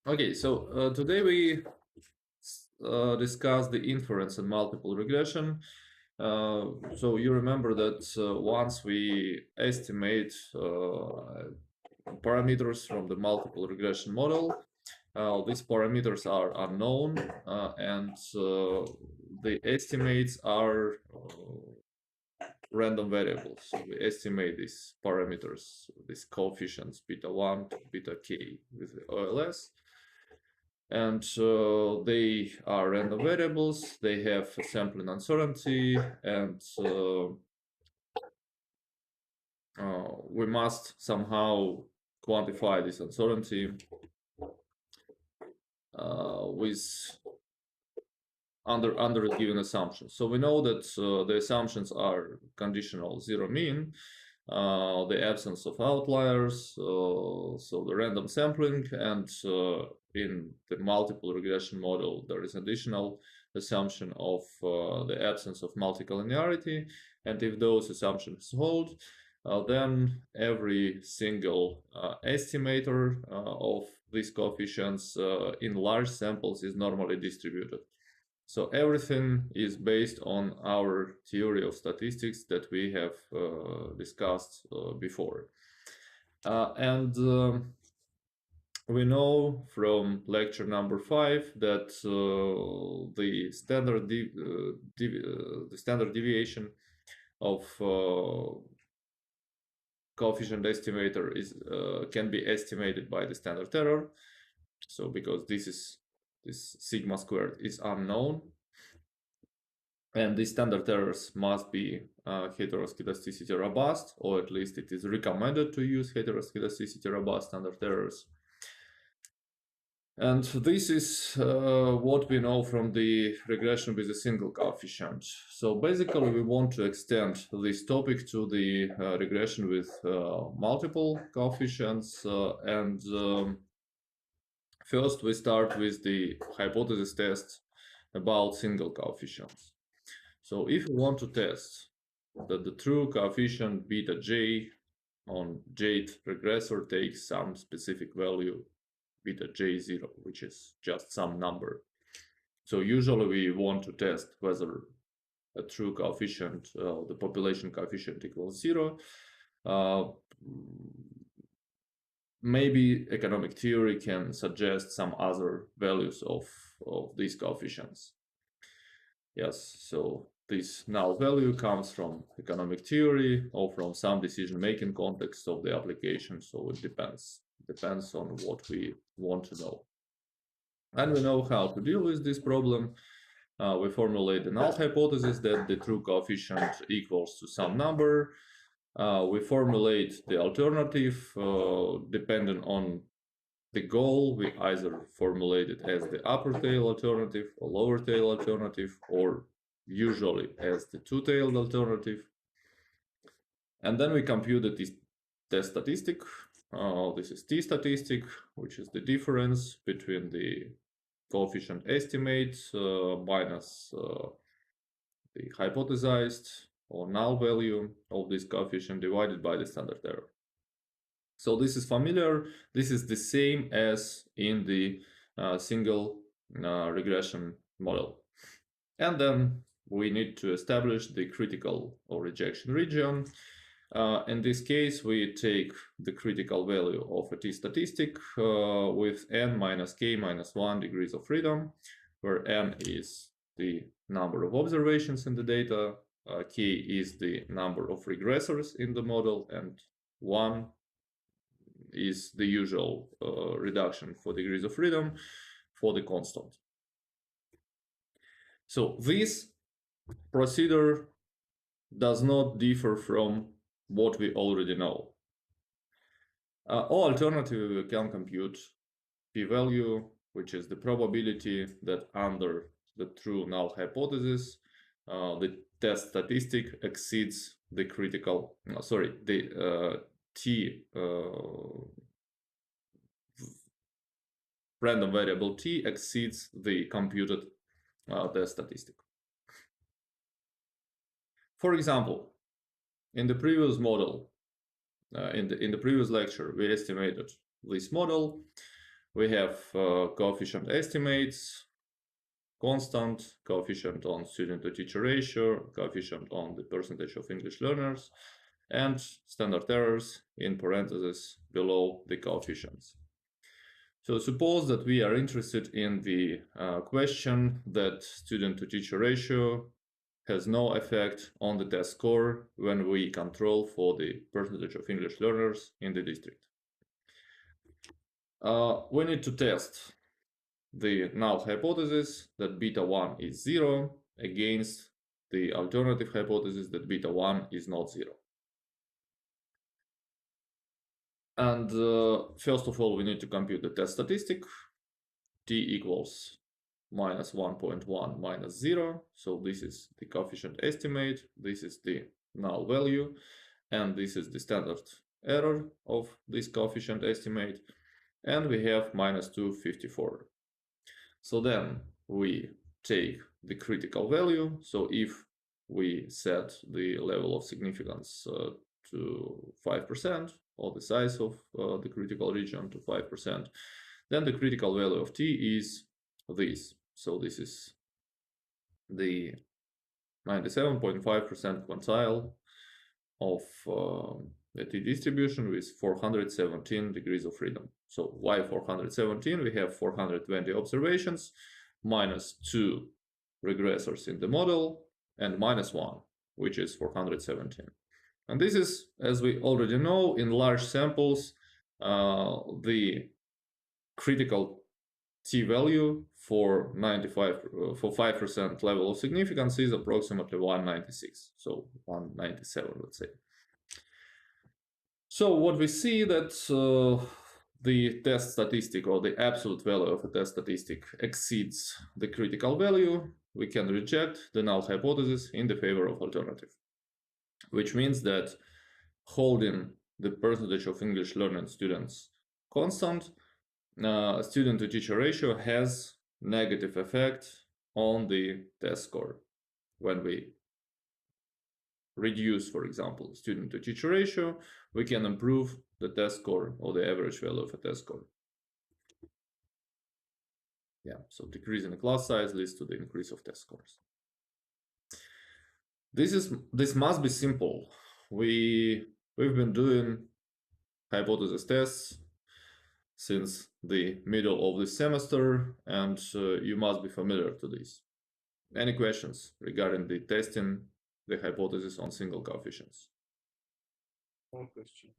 Okay, so today we discuss the inference and multiple regression. So you remember that once we estimate parameters from the multiple regression model, these parameters are unknown and the estimates are random variables. So we estimate these parameters, these coefficients beta 1 to beta k with OLS. And they are random variables, they have a sampling uncertainty, and we must somehow quantify this uncertainty with under a given assumption. So we know that the assumptions are conditional zero mean, the absence of outliers, so the random sampling, and in the multiple regression model there is additional assumption of the absence of multicollinearity, and if those assumptions hold, then every single estimator of these coefficients in large samples is normally distributed. So everything is based on our theory of statistics that we have discussed before. And we know from lecture number 5 that the standard deviation of coefficient estimator is can be estimated by the standard error. So because this sigma squared is unknown, and the standard errors must be heteroskedasticity-robust, or at least it is recommended to use heteroskedasticity-robust standard errors. And this is what we know from the regression with a single coefficient. So basically we want to extend this topic to the regression with multiple coefficients, and first we start with the hypothesis test about single coefficients. So if you want to test that the true coefficient beta j on jth regressor takes some specific value beta j0, which is just some number. So usually we want to test whether a true coefficient, the population coefficient equals 0. Maybe economic theory can suggest some other values of these coefficients. Yes, so this null value comes from economic theory or from some decision-making context of the application, so it depends on what we want to know. And we know how to deal with this problem. We formulate the null hypothesis that the true coefficient equals to some number. We formulate the alternative depending on the goal. We either formulate it as the upper tail alternative or lower tail alternative, or usually as the two-tailed alternative. And then we compute the test statistic. This is t statistic, which is the difference between the coefficient estimate minus the hypothesized or null value of this coefficient divided by the standard error. So this is familiar. This is the same as in the single regression model. And then we need to establish the critical or rejection region. In this case, we take the critical value of a t statistic with n minus k minus 1 degrees of freedom, where n is the number of observations in the data, k is the number of regressors in the model, and 1 is the usual reduction for degrees of freedom for the constant. So this procedure does not differ from what we already know. Or alternatively, we can compute p-value, which is the probability that under the true null hypothesis, the test statistic exceeds the critical, t random variable t exceeds the computed test statistic. For example, in the previous model, in the previous lecture, we estimated this model. We have coefficient estimates, constant, coefficient on student-to-teacher ratio, coefficient on the percentage of English learners, and standard errors in parentheses below the coefficients. So suppose that we are interested in the question that student-to-teacher ratio has no effect on the test score when we control for the percentage of English learners in the district. We need to test the null hypothesis that beta 1 is 0 against the alternative hypothesis that beta 1 is not 0. And first of all, we need to compute the test statistic. T equals minus 1.1 minus 0. So this is the coefficient estimate. This is the null value. And this is the standard error of this coefficient estimate. And we have minus 254. So then we take the critical value. So if we set the level of significance to 5%, or the size of the critical region to 5%, then the critical value of t is this. So this is the 97.5% quantile of the t distribution with 417 degrees of freedom. So why 417? We have 420 observations, minus 2 regressors in the model, and minus 1, which is 417. And this is, as we already know, in large samples, the critical t-value for 5% level of significance is approximately 196, so 197, let's say. So what we see that the test statistic, or the absolute value of a test statistic, exceeds the critical value, we can reject the null hypothesis in the favor of alternative, which means that holding the percentage of English learning students constant, student-to-teacher ratio has negative effect on the test score. When we reduce, for example, student-to-teacher ratio, we can improve the test score, or the average value of a test score. Yeah, so decrease in the class size leads to the increase of test scores. This must be simple. We've been doing hypothesis tests since the middle of the semester, and you must be familiar to this. Any questions regarding the testing the hypothesis on single coefficients? One question.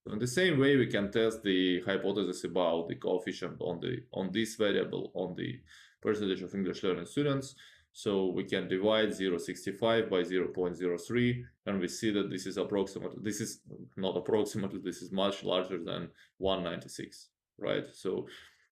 So in the same way, we can test the hypothesis about the coefficient on this variable, on the percentage of English learning students. So we can divide 0.65 by 0.03, and we see that this is approximately, this is not approximately, this is much larger than 196, right? So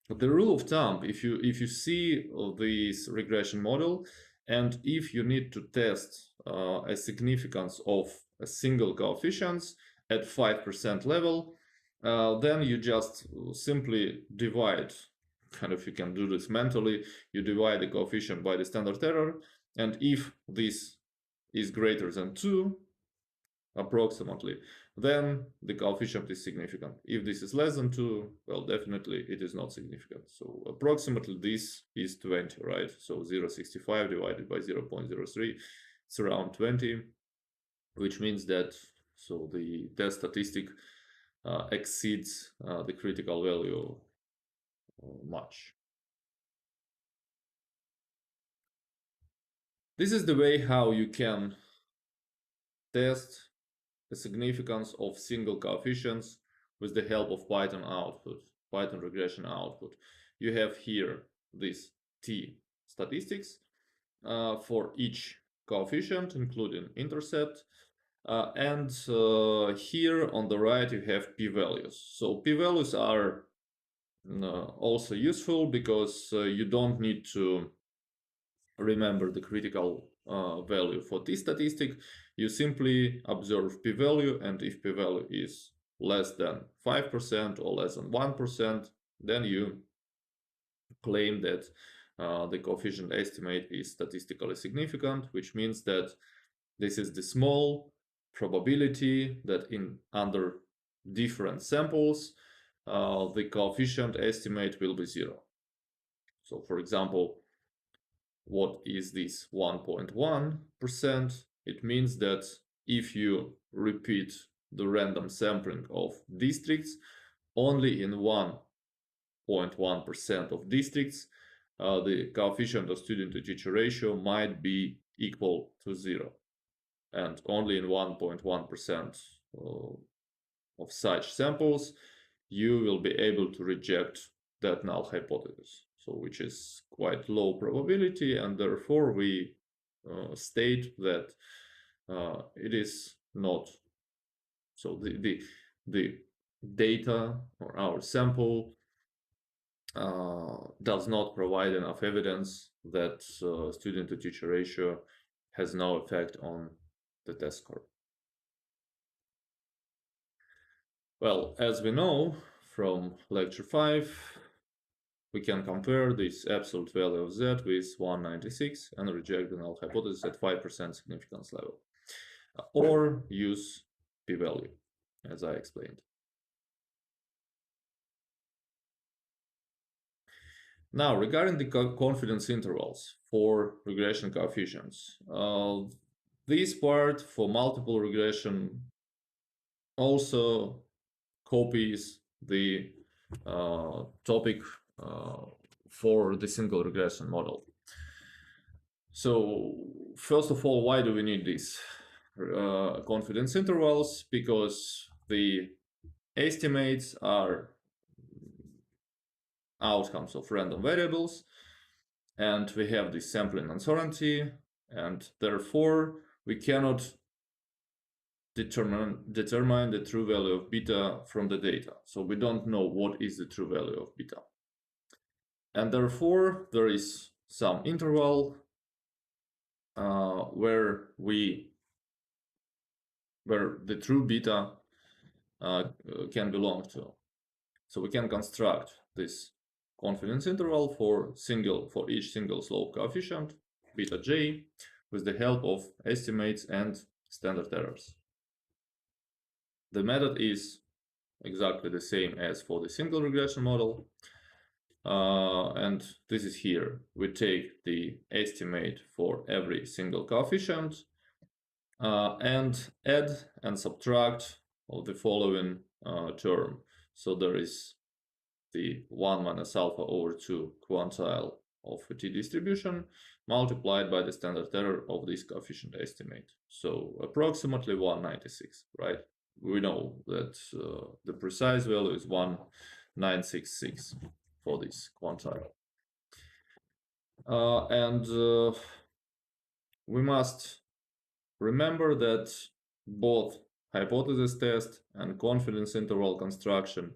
the rule of thumb, if you see this regression model, and if you need to test a significance of a single coefficient at 5% level, then you just simply divide, kind of, you can do this mentally, you divide the coefficient by the standard error, and if this is greater than 2, approximately, then the coefficient is significant. If this is less than 2, well, definitely it is not significant. So approximately this is 20, right? So 0.65 divided by 0.03, it's around 20, which means that so the test statistic exceeds the critical value much. This is the way how you can test the significance of single coefficients with the help of Python output, Python regression output. You have here this t statistics for each coefficient, including intercept. And here on the right you have p-values. So p-values are also useful because you don't need to remember the critical value for t statistic. You simply observe p-value, and if p-value is less than 5% or less than 1%, then you claim that the coefficient estimate is statistically significant, which means that this is the small probability that under different samples the coefficient estimate will be 0. So for example, what is this 1.1%? It means that if you repeat the random sampling of districts only in 1.1% of districts, the coefficient of student to teacher ratio might be equal to 0. And only in 1.1% of such samples, you will be able to reject that null hypothesis. So which is quite low probability, and therefore we state that it is not. So the data or our sample does not provide enough evidence that student to teacher ratio has no effect on the test score. Well, as we know from lecture 5, we can compare this absolute value of z with 196 and reject the null hypothesis at 5% significance level, or use p-value, as I explained. Now, regarding the confidence intervals for regression coefficients, this part for multiple regression also copies the topic for the single regression model. So first of all, why do we need these confidence intervals? Because the estimates are outcomes of random variables, and we have this sampling uncertainty, and therefore we cannot determine the true value of beta from the data. So we don't know what is the true value of beta. And therefore there is some interval where the true beta can belong to. So we can construct this confidence interval for each single slope coefficient, beta j, with the help of estimates and standard errors. The method is exactly the same as for the single regression model. And this is here. We take the estimate for every single coefficient and add and subtract of the following term. So there is the 1 minus alpha over 2 quantile of a t distribution multiplied by the standard error of this coefficient estimate. So approximately 196, right? We know that the precise value is 1966 for this quantile. And we must remember that both hypothesis test and confidence interval construction,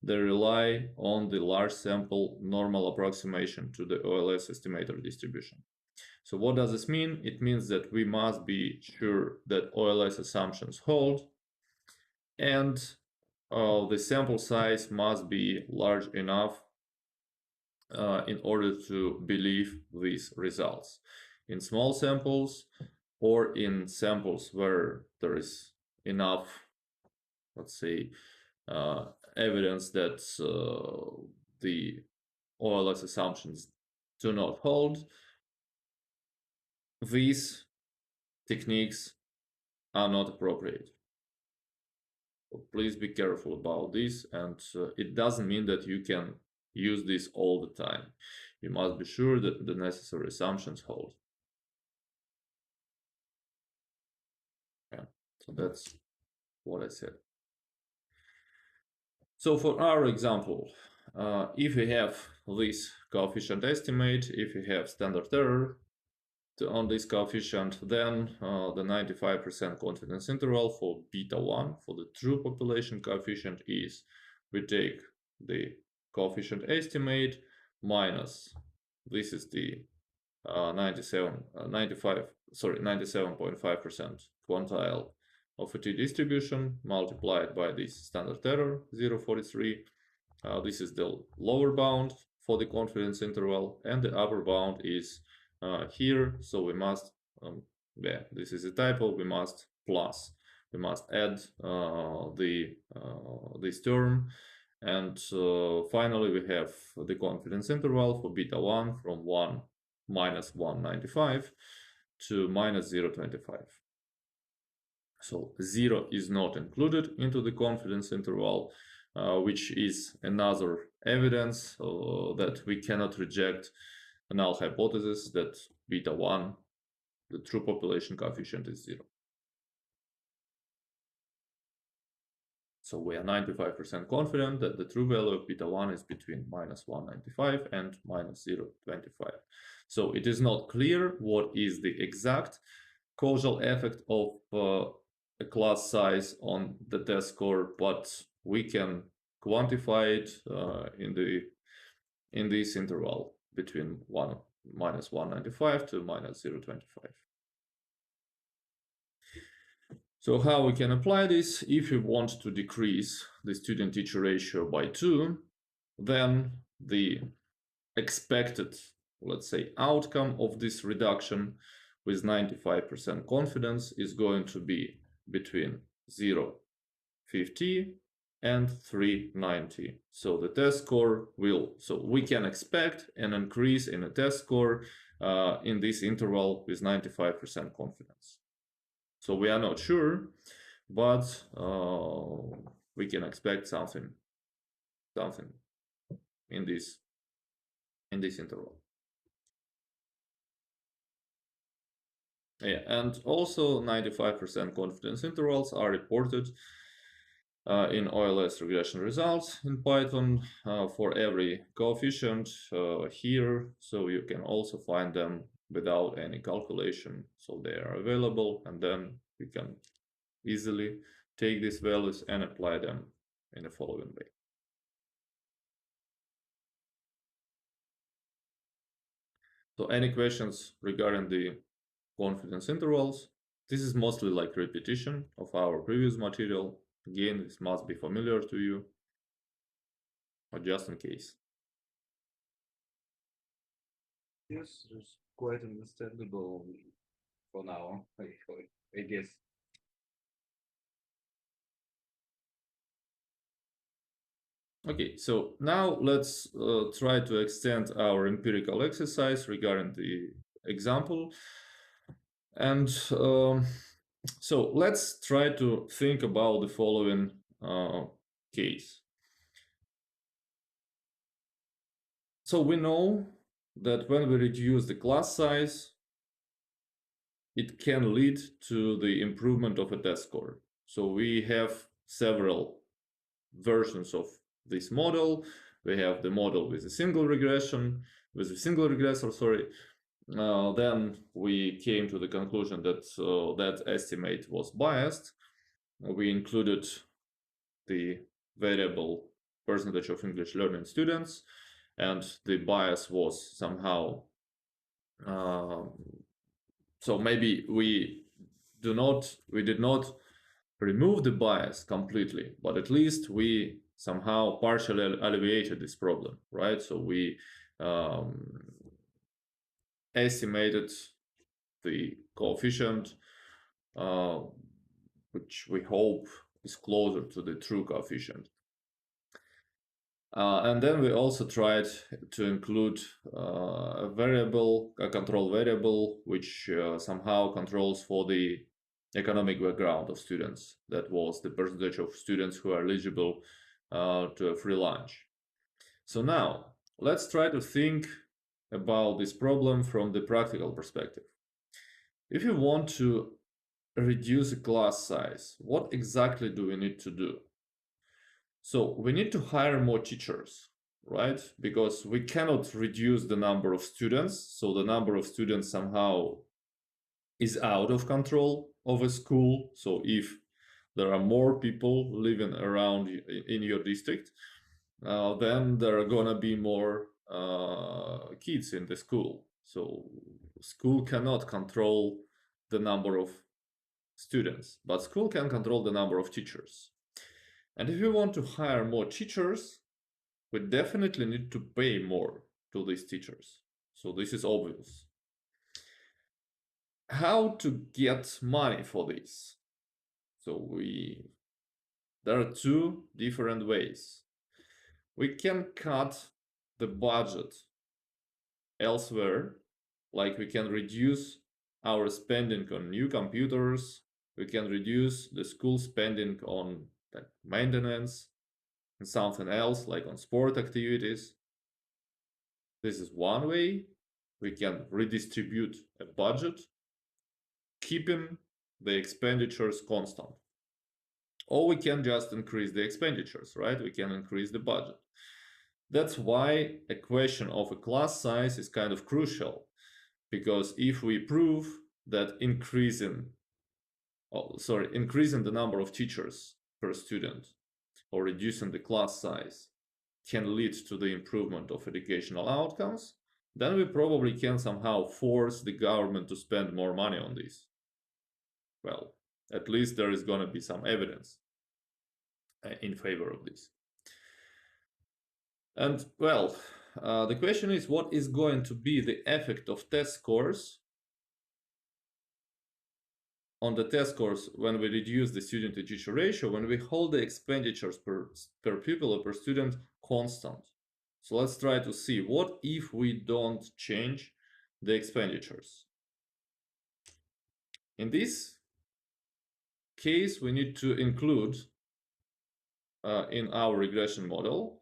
they rely on the large sample normal approximation to the OLS estimator distribution. So what does this mean? It means that we must be sure that OLS assumptions hold, and the sample size must be large enough in order to believe these results. In small samples or in samples where there is enough, let's say, evidence that the OLS assumptions do not hold, these techniques are not appropriate. So please be careful about this, and it doesn't mean that you can use this all the time. You must be sure that the necessary assumptions hold. Yeah, so that's what I said. So for our example, if we have this coefficient estimate, if we have standard error on this coefficient, then the 95% confidence interval for beta 1 for the true population coefficient is we take the coefficient estimate minus, this is the 97.5% quantile of a t distribution multiplied by this standard error 0.43. This is the lower bound for the confidence interval, and the upper bound is here. So we must, yeah, this is a typo. We must add this term, And finally, we have the confidence interval for beta 1 from 1 minus 195 to minus 0.25. So 0 is not included into the confidence interval, which is another evidence that we cannot reject a null hypothesis that beta 1, the true population coefficient, is 0. So we are 95% confident that the true value of beta 1 is between minus 195 and minus 0.25. So it is not clear what is the exact causal effect of a class size on the test score, but we can quantify it in this interval between minus 195 to minus 0.25. So how we can apply this? If we want to decrease the student-teacher ratio by 2, then the expected, let's say, outcome of this reduction with 95% confidence is going to be between 0.50 and 390. So the test score so we can expect an increase in the test score in this interval with 95% confidence. So we are not sure, but we can expect something in this interval. Yeah, and also 95% confidence intervals are reported in OLS regression results in Python for every coefficient here, so you can also find them without any calculation. So they are available, and then we can easily take these values and apply them in the following way. So any questions regarding the confidence intervals? This is mostly like repetition of our previous material. Again, this must be familiar to you, but just in case. Yes, it's quite understandable for now, I guess. Okay, so now let's try to extend our empirical exercise regarding the example. And so let's try to think about the following case. So we know that when we reduce the class size, it can lead to the improvement of a test score. So we have several versions of this model. We have the model with a single regression, with a single regressor, sorry. Then we came to the conclusion that that estimate was biased. We included the variable percentage of English learning students, and the bias was somehow so maybe we did not remove the bias completely, but at least we somehow partially alleviated this problem, right? So we estimated the coefficient, which we hope is closer to the true coefficient. And then we also tried to include a control variable, which somehow controls for the economic background of students. That was the percentage of students who are eligible to a free lunch. So now let's try to think about this problem from the practical perspective. If you want to reduce a class size, what exactly do we need to do? So we need to hire more teachers, right? Because we cannot reduce the number of students. So the number of students somehow is out of control of a school. So if there are more people living around in your district, then there are gonna be more kids in the school. So school cannot control the number of students, but school can control the number of teachers. And if we want to hire more teachers, we definitely need to pay more to these teachers. So this is obvious. How to get money for this? So there are two different ways. we can cut the budget elsewhere, like we can reduce our spending on new computers, we can reduce the school spending on like maintenance and something else like on sport activities. This is one way. We can redistribute a budget, keeping the expenditures constant. Or we can just increase the expenditures, right? We can increase the budget. That's why a question of a class size is kind of crucial, because if we prove that increasing the number of teachers per student or reducing the class size can lead to the improvement of educational outcomes, then we probably can somehow force the government to spend more money on this. Well, at least there is going to be some evidence in favor of this. And well, the question is, what is going to be the effect of test scores on the test scores when we reduce the student to teacher ratio, when we hold the expenditures per pupil or per student constant? So let's try to see, what if we don't change the expenditures? In this case, we need to include in our regression model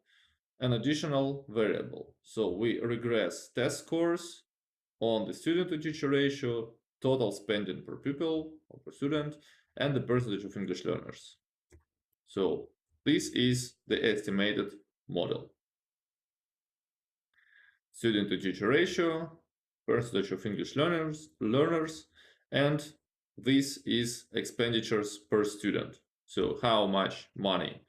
an additional variable. So we regress test scores on the student to teacher ratio, total spending per pupil or per student, and the percentage of English learners. So this is the estimated model. Student to teacher ratio, percentage of English learners, and this is expenditures per student. So how much money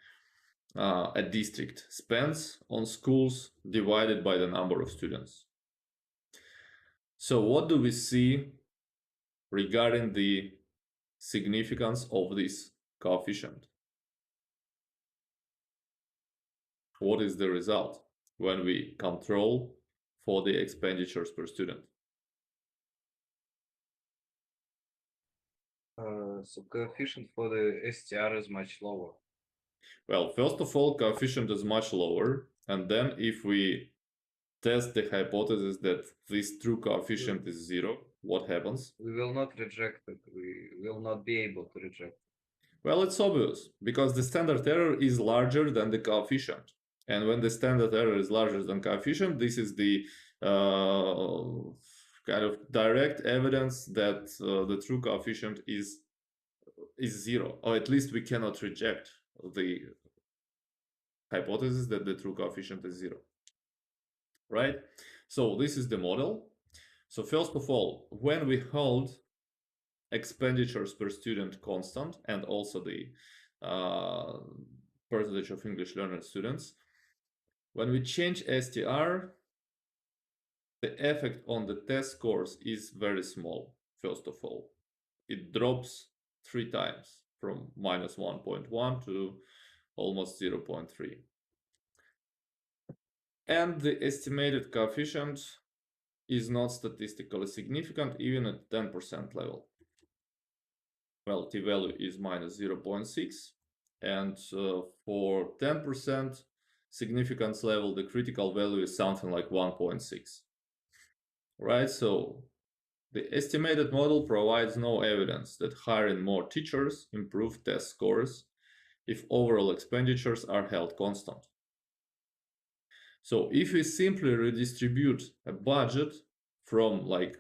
a district spends on schools divided by the number of students. So what do we see regarding the significance of this coefficient? What is the result when we control for the expenditures per student? So coefficient for the STR is much lower. Well, first of all, coefficient is much lower, and then if we test the hypothesis that this true coefficient is 0, what happens? We will not reject it. We will not be able to reject it. Well, it's obvious, because the standard error is larger than the coefficient. And when the standard error is larger than coefficient, this is the kind of direct evidence that the true coefficient is 0, or at least we cannot reject the hypothesis that the true coefficient is 0, right? So this is the model. So first of all, when we hold expenditures per student constant and also the percentage of English learner students, when we change STR, the effect on the test scores is very small. First of all, it drops 3 times from minus 1.1 to almost 0.3. And the estimated coefficient is not statistically significant even at 10% level. Well, t-value is minus 0.6, and for 10% significance level, the critical value is something like 1.6. Right, so the estimated model provides no evidence that hiring more teachers improve test scores if overall expenditures are held constant. So if we simply redistribute a budget from like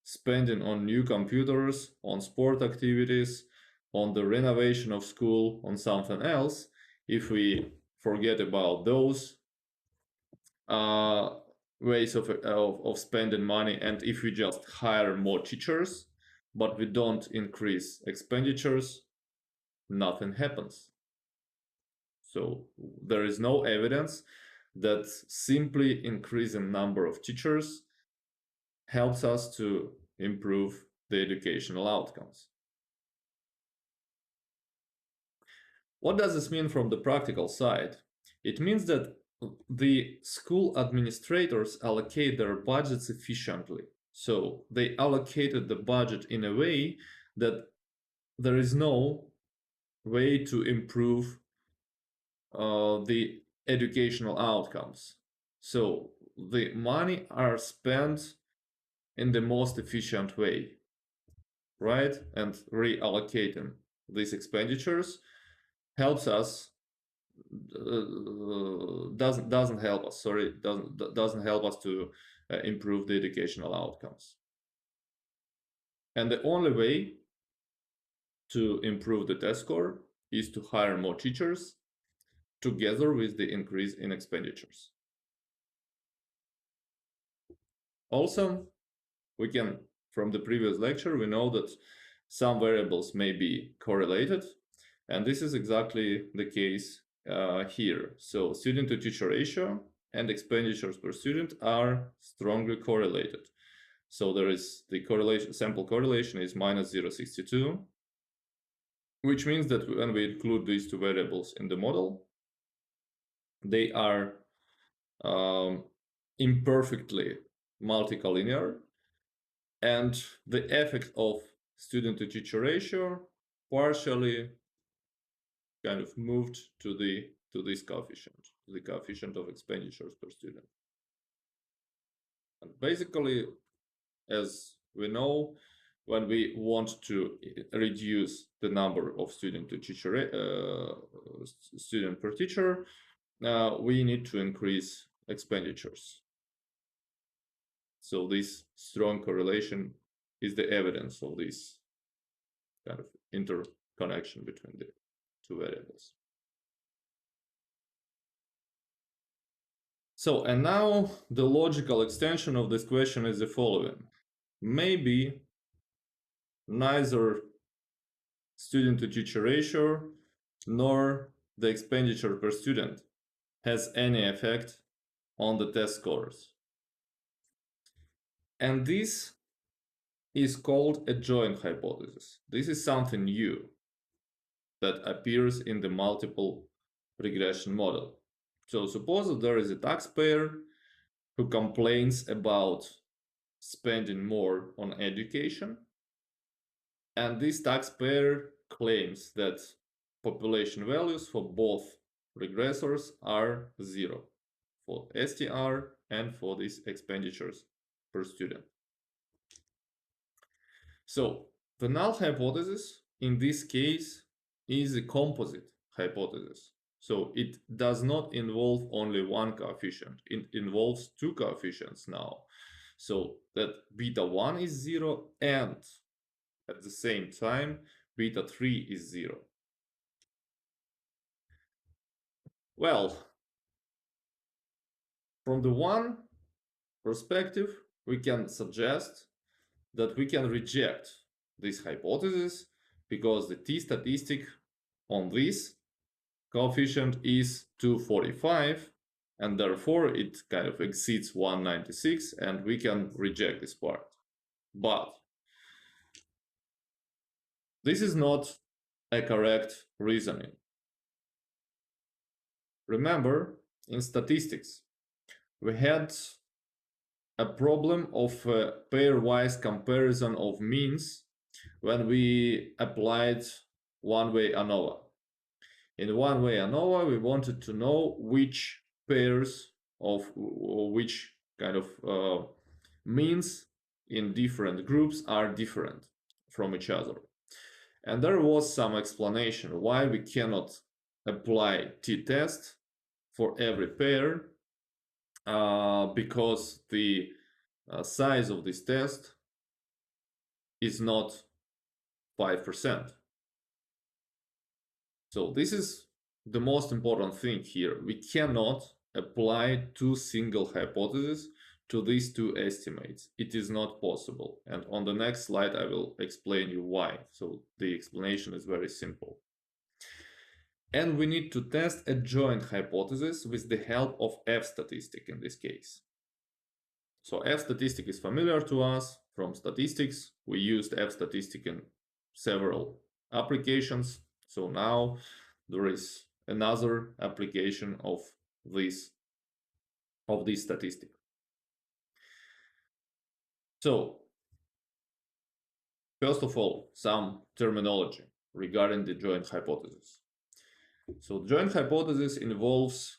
spending on new computers, on sport activities, on the renovation of school, on something else, if we forget about those ways of spending money, and if we just hire more teachers, but we don't increase expenditures, nothing happens. So there is no evidence that simply increasing number of teachers helps us to improve the educational outcomes. What does this mean from the practical side? It means that the school administrators allocate their budgets efficiently. So they allocated the budget in a way that there is no way to improve the educational outcomes. So the money are spent in the most efficient way, right? And reallocating these expenditures helps us doesn't help us. Sorry, doesn't help us to improve the educational outcomes. And the only way to improve the test score is to hire more teachers together with the increase in expenditures. Also, we can, from the previous lecture, we know that some variables may be correlated, and this is exactly the case here. So student to teacher ratio and expenditures per student are strongly correlated. So there is the correlation, sample correlation is minus 0.62, which means that when we include these two variables in the model, they are imperfectly multicollinear, and the effect of student to teacher ratio partially kind of moved to this coefficient, the coefficient of expenditures per student. And basically, as we know, when we want to reduce the number of student to teacher student per teacher, we need to increase expenditures. So this strong correlation is the evidence of this kind of interconnection between the two variables. So, and now the logical extension of this question is the following. Maybe neither student to teacher ratio nor the expenditure per student has any effect on the test scores. And this is called a joint hypothesis. This is something new that appears in the multiple regression model. So suppose that there is a taxpayer who complains about spending more on education, and this taxpayer claims that population values for both regressors are 0 for STR and for these expenditures per student. So the null hypothesis in this case is a composite hypothesis. So it does not involve only one coefficient. It involves two coefficients now. So that beta 1 is 0 and at the same time beta 3 is 0. Well, from the one perspective, we can suggest that we can reject this hypothesis because the t-statistic on this coefficient is 245, and therefore it kind of exceeds 196, and we can reject this part. But this is not a correct reasoning. Remember, in statistics, we had a problem of pairwise comparison of means when we applied one-way ANOVA. In one-way ANOVA, we wanted to know which pairs of which kind of means in different groups are different from each other. And there was some explanation why we cannot apply t-test for every pair, because the size of this test is not 5%. So this is the most important thing here. We cannot apply two single hypotheses to these two estimates. It is not possible. And on the next slide, I will explain you why. So the explanation is very simple. And we need to test a joint hypothesis with the help of F-statistic in this case. So F-statistic is familiar to us from statistics. We used F-statistic in several applications. So now there is another application of this statistic. So first of all, some terminology regarding the joint hypothesis. So joint hypothesis involves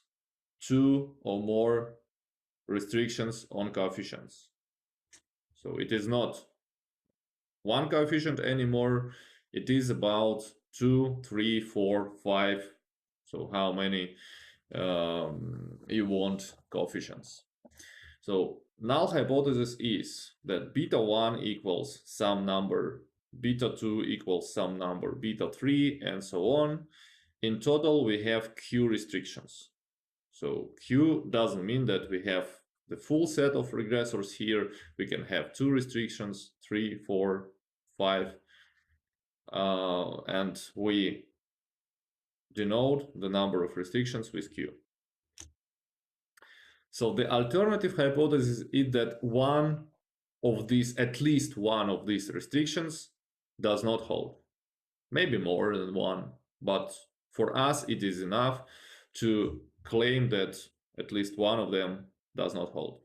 2 or more restrictions on coefficients. So it is not one coefficient anymore. It is about 2, 3, 4, 5. So how many you want coefficients. So null hypothesis is that beta 1 equals some number, beta 2 equals some number, beta 3, and so on. In total, we have Q restrictions. So Q doesn't mean that we have the full set of regressors here. We can have 2 restrictions, 3, 4, 5, and we denote the number of restrictions with Q. So the alternative hypothesis is that one of these, at least one of these restrictions does not hold. Maybe more than one, but for us it is enough to claim that at least one of them does not hold.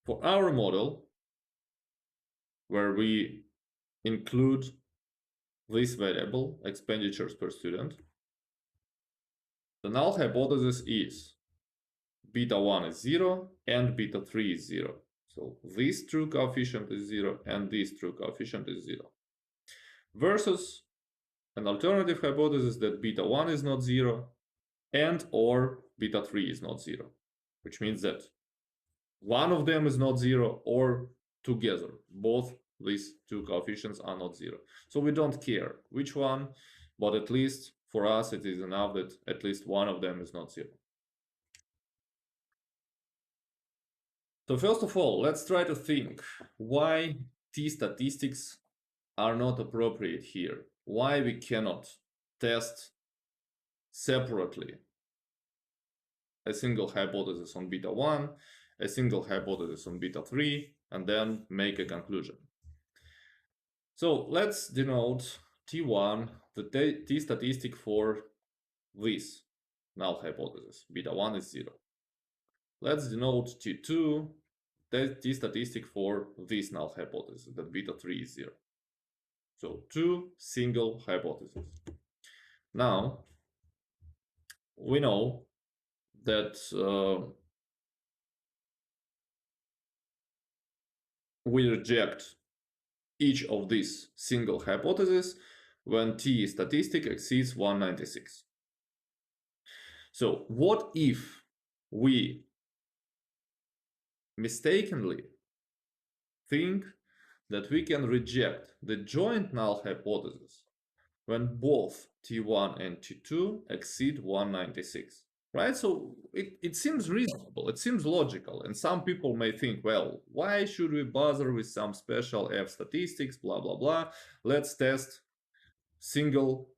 For our model, where we include this variable, expenditures per student, the null hypothesis is beta 1 is 0 and beta 3 is 0. So this true coefficient is 0 and this true coefficient is 0. Versus an alternative hypothesis that beta 1 is not 0 and or beta 3 is not 0, which means that one of them is not 0 or together both these two coefficients are not 0. So we don't care which one, but at least for us it is enough that at least one of them is not 0. So first of all, let's try to think why t-statistics are not appropriate here. Why we cannot test separately a single hypothesis on beta 1, a single hypothesis on beta 3, and then make a conclusion. So let's denote T1, the t-statistic for this null hypothesis. Beta 1 is 0. Let's denote T2, the t-statistic for this null hypothesis, that beta 3 is 0. So two single hypotheses. Now, we know that we reject each of these single hypotheses when t statistic exceeds 196. So what if we mistakenly think that we can reject the joint null hypothesis when both T1 and T2 exceed 196, right? So it seems reasonable, it seems logical, and some people may think, well, why should we bother with some special F statistics, blah, blah, blah. Let's test single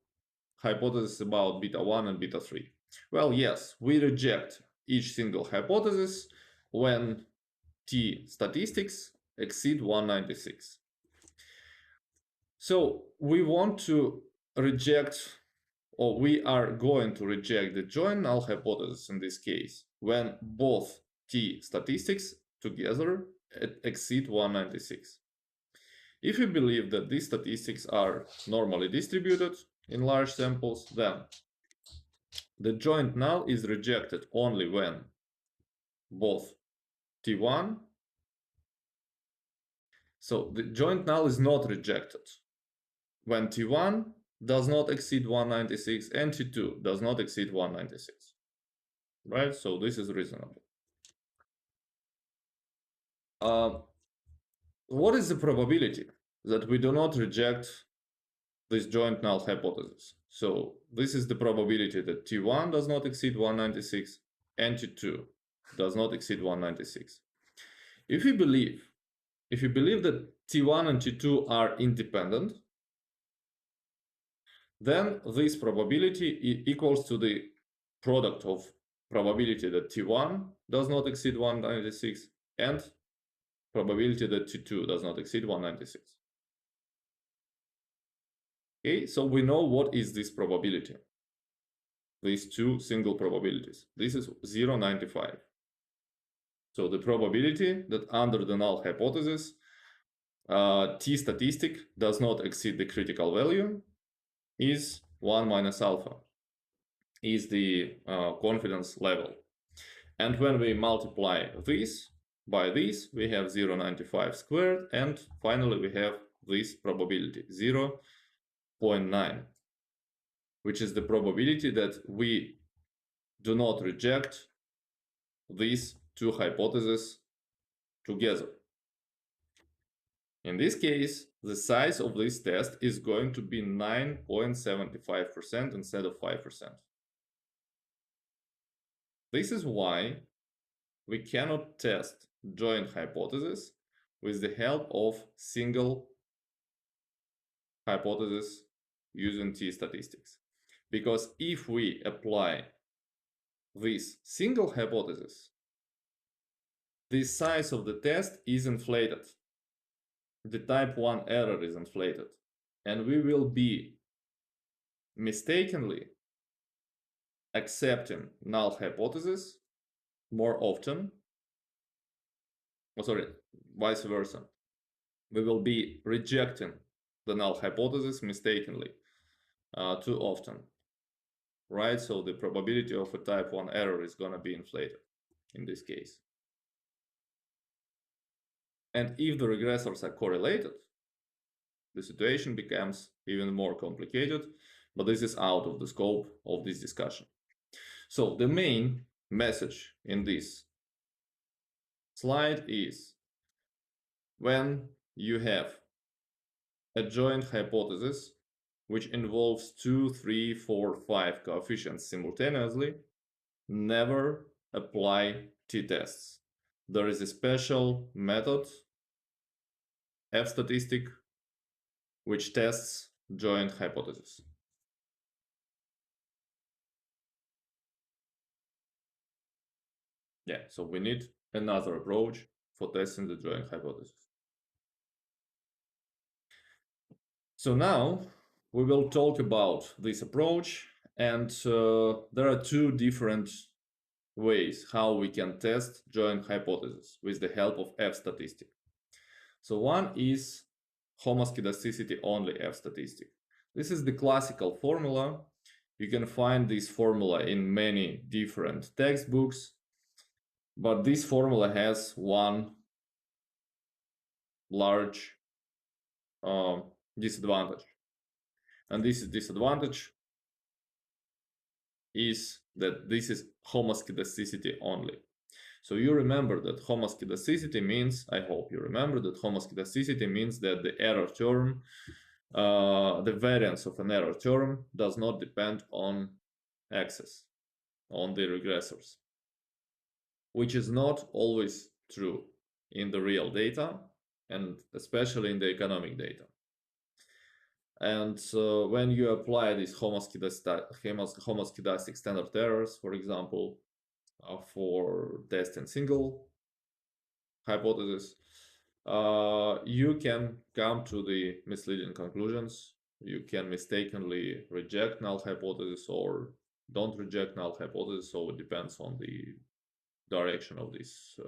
hypothesis about beta 1 and beta 3. Well, yes, we reject each single hypothesis when T statistics exceed 196. So we want to reject, or we are going to reject the joint null hypothesis in this case when both T statistics together exceed 196. If we believe that these statistics are normally distributed in large samples, then the joint null is rejected only when both T1, so the joint null is not rejected when T1 does not exceed 196 and T2 does not exceed 196, right? So this is reasonable. What is the probability that we do not reject this joint null hypothesis? So this is the probability that T1 does not exceed 196 and T2 does not exceed 196. If you believe that T1 and T2 are independent, then this probability equals to the product of probability that T1 does not exceed 196 and probability that T2 does not exceed 196. Okay, so we know what is this probability. These two single probabilities. This is 0.95. So the probability that under the null hypothesis, T statistic does not exceed the critical value is 1 minus alpha. is the confidence level. And when we multiply this by this, we have 0.95 squared, and finally we have this probability, 0.9, which is the probability that we do not reject these two hypotheses together. In this case, the size of this test is going to be 9.75% instead of 5%. This is why we cannot test joint hypotheses with the help of single hypothesis using t-statistics. Because if we apply this single hypothesis, the size of the test is inflated. The type 1 error is inflated, and we will be mistakenly accepting null hypothesis more often. Vice versa. We will be rejecting the null hypothesis mistakenly too often, right? So the probability of a type 1 error is going to be inflated in this case. And if the regressors are correlated, the situation becomes even more complicated, but this is out of the scope of this discussion. So the main message in this slide is, when you have a joint hypothesis which involves 2, 3, 4, 5 coefficients simultaneously, never apply t-tests. There is a special method, F-statistic, which tests joint hypothesis. Yeah, so we need another approach for testing the joint hypothesis. So now we will talk about this approach, and there are two different ways how we can test joint hypothesis with the help of F-statistic. So one is Homoskedasticity-only F-statistic. This is the classical formula. You can find this formula in many different textbooks, but this formula has one large disadvantage. And this disadvantage is that this is homoskedasticity only. So you remember that homoskedasticity means, I hope you remember that homoskedasticity means that the error term, the variance of an error term does not depend on axis, on the regressors, which is not always true in the real data, and especially in the economic data. And when you apply these homoskedastic standard errors, for example, for testing single hypothesis, you can come to the misleading conclusions. You can mistakenly reject null hypothesis or don't reject null hypothesis, so it depends on the direction of this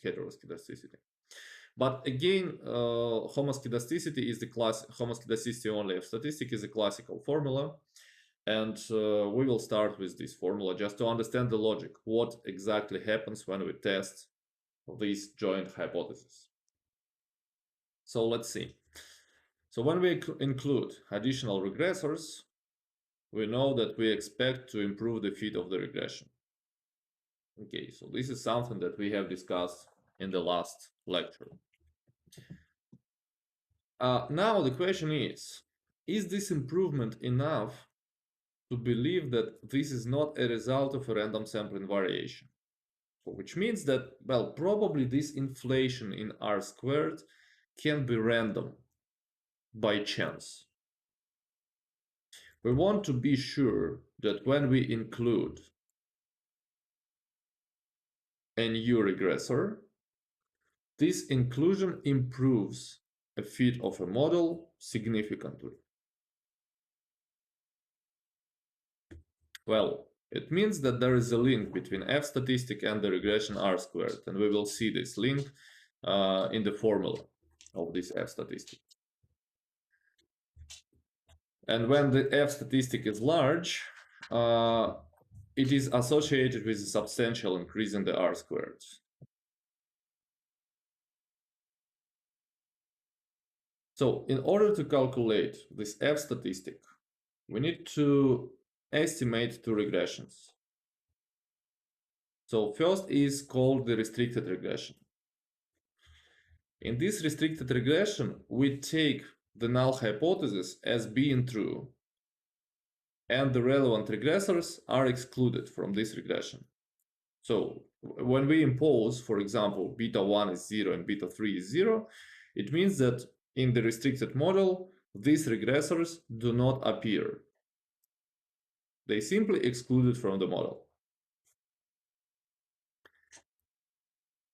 heteroskedasticity. But again, homoskedasticity is the homoskedasticity-only F-statistic is a classical formula, and we will start with this formula just to understand the logic. What exactly happens when we test these joint hypotheses? So let's see. So when we include additional regressors, we know that we expect to improve the fit of the regression. Okay, so this is something that we have discussed in the last lecture. Now the question is this improvement enough to believe that this is not a result of a random sampling variation? So, which means that, well, probably this inflation in R squared can be random by chance. We want to be sure that when we include a new regressor, this inclusion improves a fit of a model significantly. Well, it means that there is a link between F-statistic and the regression R squared, and we will see this link in the formula of this F-statistic. And when the F-statistic is large, it is associated with a substantial increase in the R squared. So in order to calculate this F statistic, we need to estimate two regressions. So first is called the restricted regression. In this restricted regression, we take the null hypothesis as being true, and the relevant regressors are excluded from this regression. So when we impose, for example, beta 1 is 0 and beta 3 is 0, it means that in the restricted model, these regressors do not appear. They simply excluded from the model.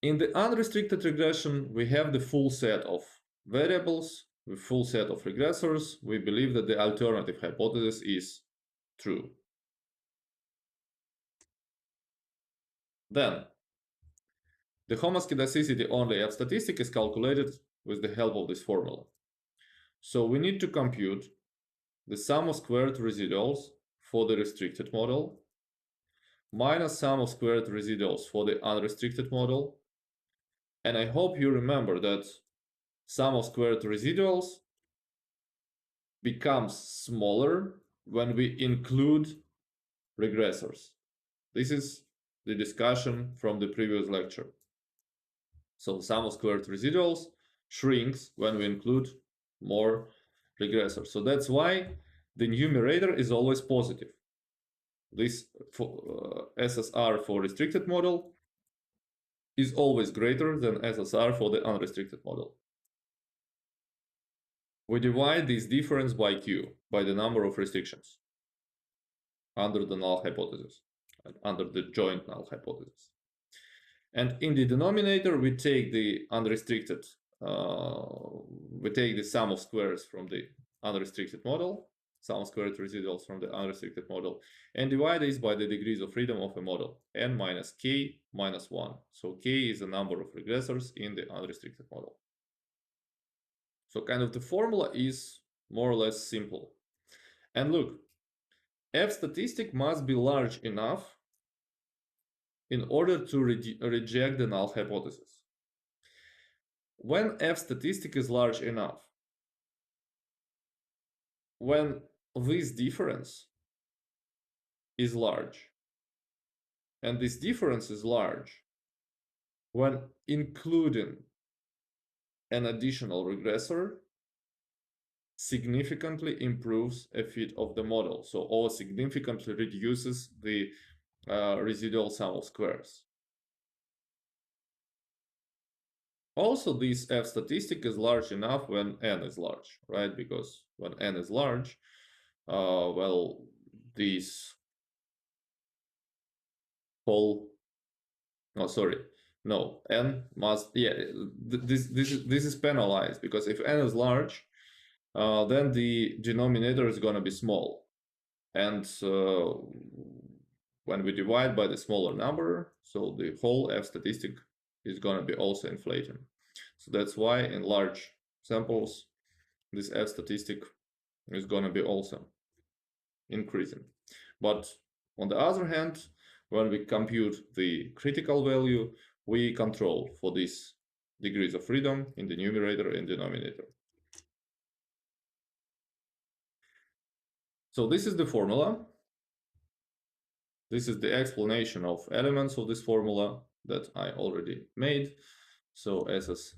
In the unrestricted regression, we have the full set of variables, the full set of regressors. We believe that the alternative hypothesis is true. Then, the Homoskedasticity-only F-statistic is calculated with the help of this formula. So we need to compute the sum of squared residuals for the restricted model minus sum of squared residuals for the unrestricted model. And I hope you remember that sum of squared residuals becomes smaller when we include regressors. This is the discussion from the previous lecture. So sum of squared residuals shrinks when we include more regressors. So that's why the numerator is always positive. This SSR for restricted model is always greater than SSR for the unrestricted model. We divide this difference by Q, by the number of restrictions under the null hypothesis, under the joint null hypothesis. And in the denominator, we take the unrestricted, we take the sum of squares from the unrestricted model, sum of squared residuals from the unrestricted model, and divide this by the degrees of freedom of a model, n minus k minus 1. So k is the number of regressors in the unrestricted model. So kind of the formula is more or less simple. And look, F statistic must be large enough in order to reject the null hypothesis. When F statistic is large enough, when this difference is large, and this difference is large, when including an additional regressor, significantly improves a fit of the model, so or significantly reduces the residual sum of squares. Also, this F statistic is large enough when n is large, right? Because when n is large, well, this whole, oh, sorry, no, n must, yeah, this is penalized, because if n is large, then the denominator is going to be small. And when we divide by the smaller number, so the whole F statistic is going to be also inflating. So that's why in large samples, this F statistic is going to be also increasing. But on the other hand, when we compute the critical value, we control for these degrees of freedom in the numerator and denominator. So this is the formula. This is the explanation of elements of this formula that I already made. So SS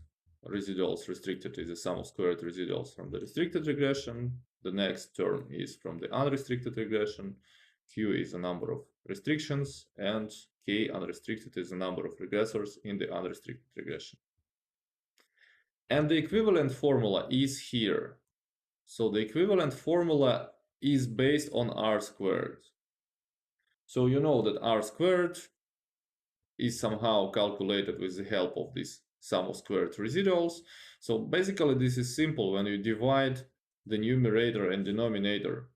residuals restricted is the sum of squared residuals from the restricted regression. The next term is from the unrestricted regression. Q is the number of restrictions, and K unrestricted is the number of regressors in the unrestricted regression. And the equivalent formula is here. So the equivalent formula is based on R squared. So you know that R squared is somehow calculated with the help of this sum of squared residuals. So basically this is simple. When you divide the numerator and denominator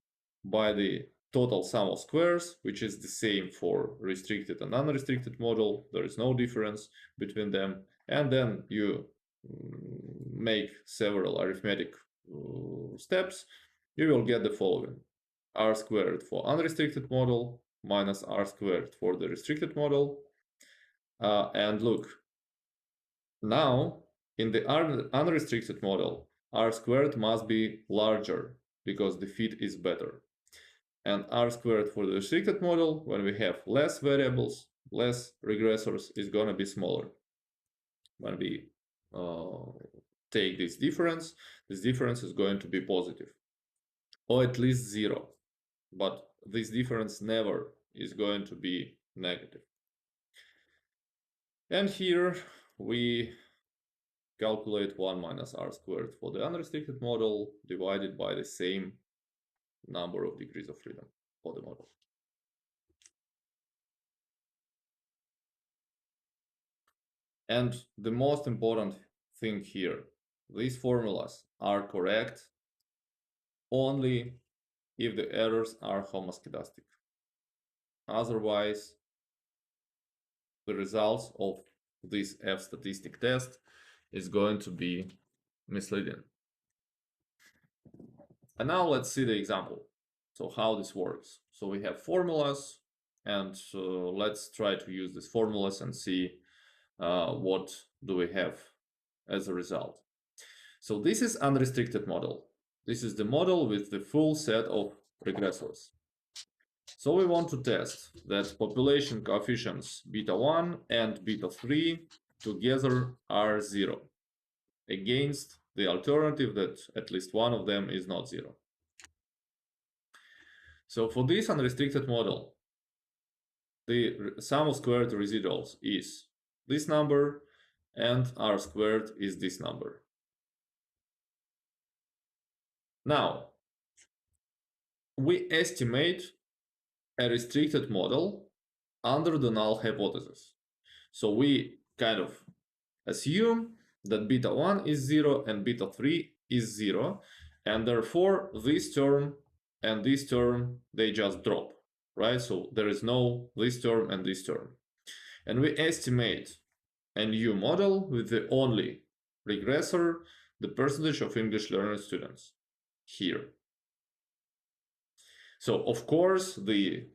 by the total sum of squares, which is the same for restricted and unrestricted model, there is no difference between them, and then you make several arithmetic steps, you will get the following. r squared for unrestricted model minus r squared for the restricted model. And look, now in the unrestricted model, r squared must be larger because the fit is better. And r squared for the restricted model, when we have less variables, less regressors, is going to be smaller. When we take this difference is going to be positive, or at least 0. But this difference never is going to be negative. And here we calculate 1 minus r squared for the unrestricted model divided by the same number of degrees of freedom for the model. And the most important thing here, these formulas are correct only if the errors are homoskedastic. Otherwise, the results of this F-statistic test is going to be misleading. And now let's see the example. So how this works. So we have formulas, and let's try to use these formulas and see what do we have as a result. So this is unrestricted model. This is the model with the full set of regressors. So we want to test that population coefficients beta 1 and beta 3 together are 0 against the alternative that at least one of them is not 0. So for this unrestricted model, the sum of squared residuals is this number and r squared is this number. Now, we estimate a restricted model under the null hypothesis. So we kind of assume that beta 1 is 0 and beta 3 is 0, and therefore this term and this term, they just drop, right? So there is no this term and this term. And we estimate a new model with the only regressor, the percentage of English learner students here. So of course, the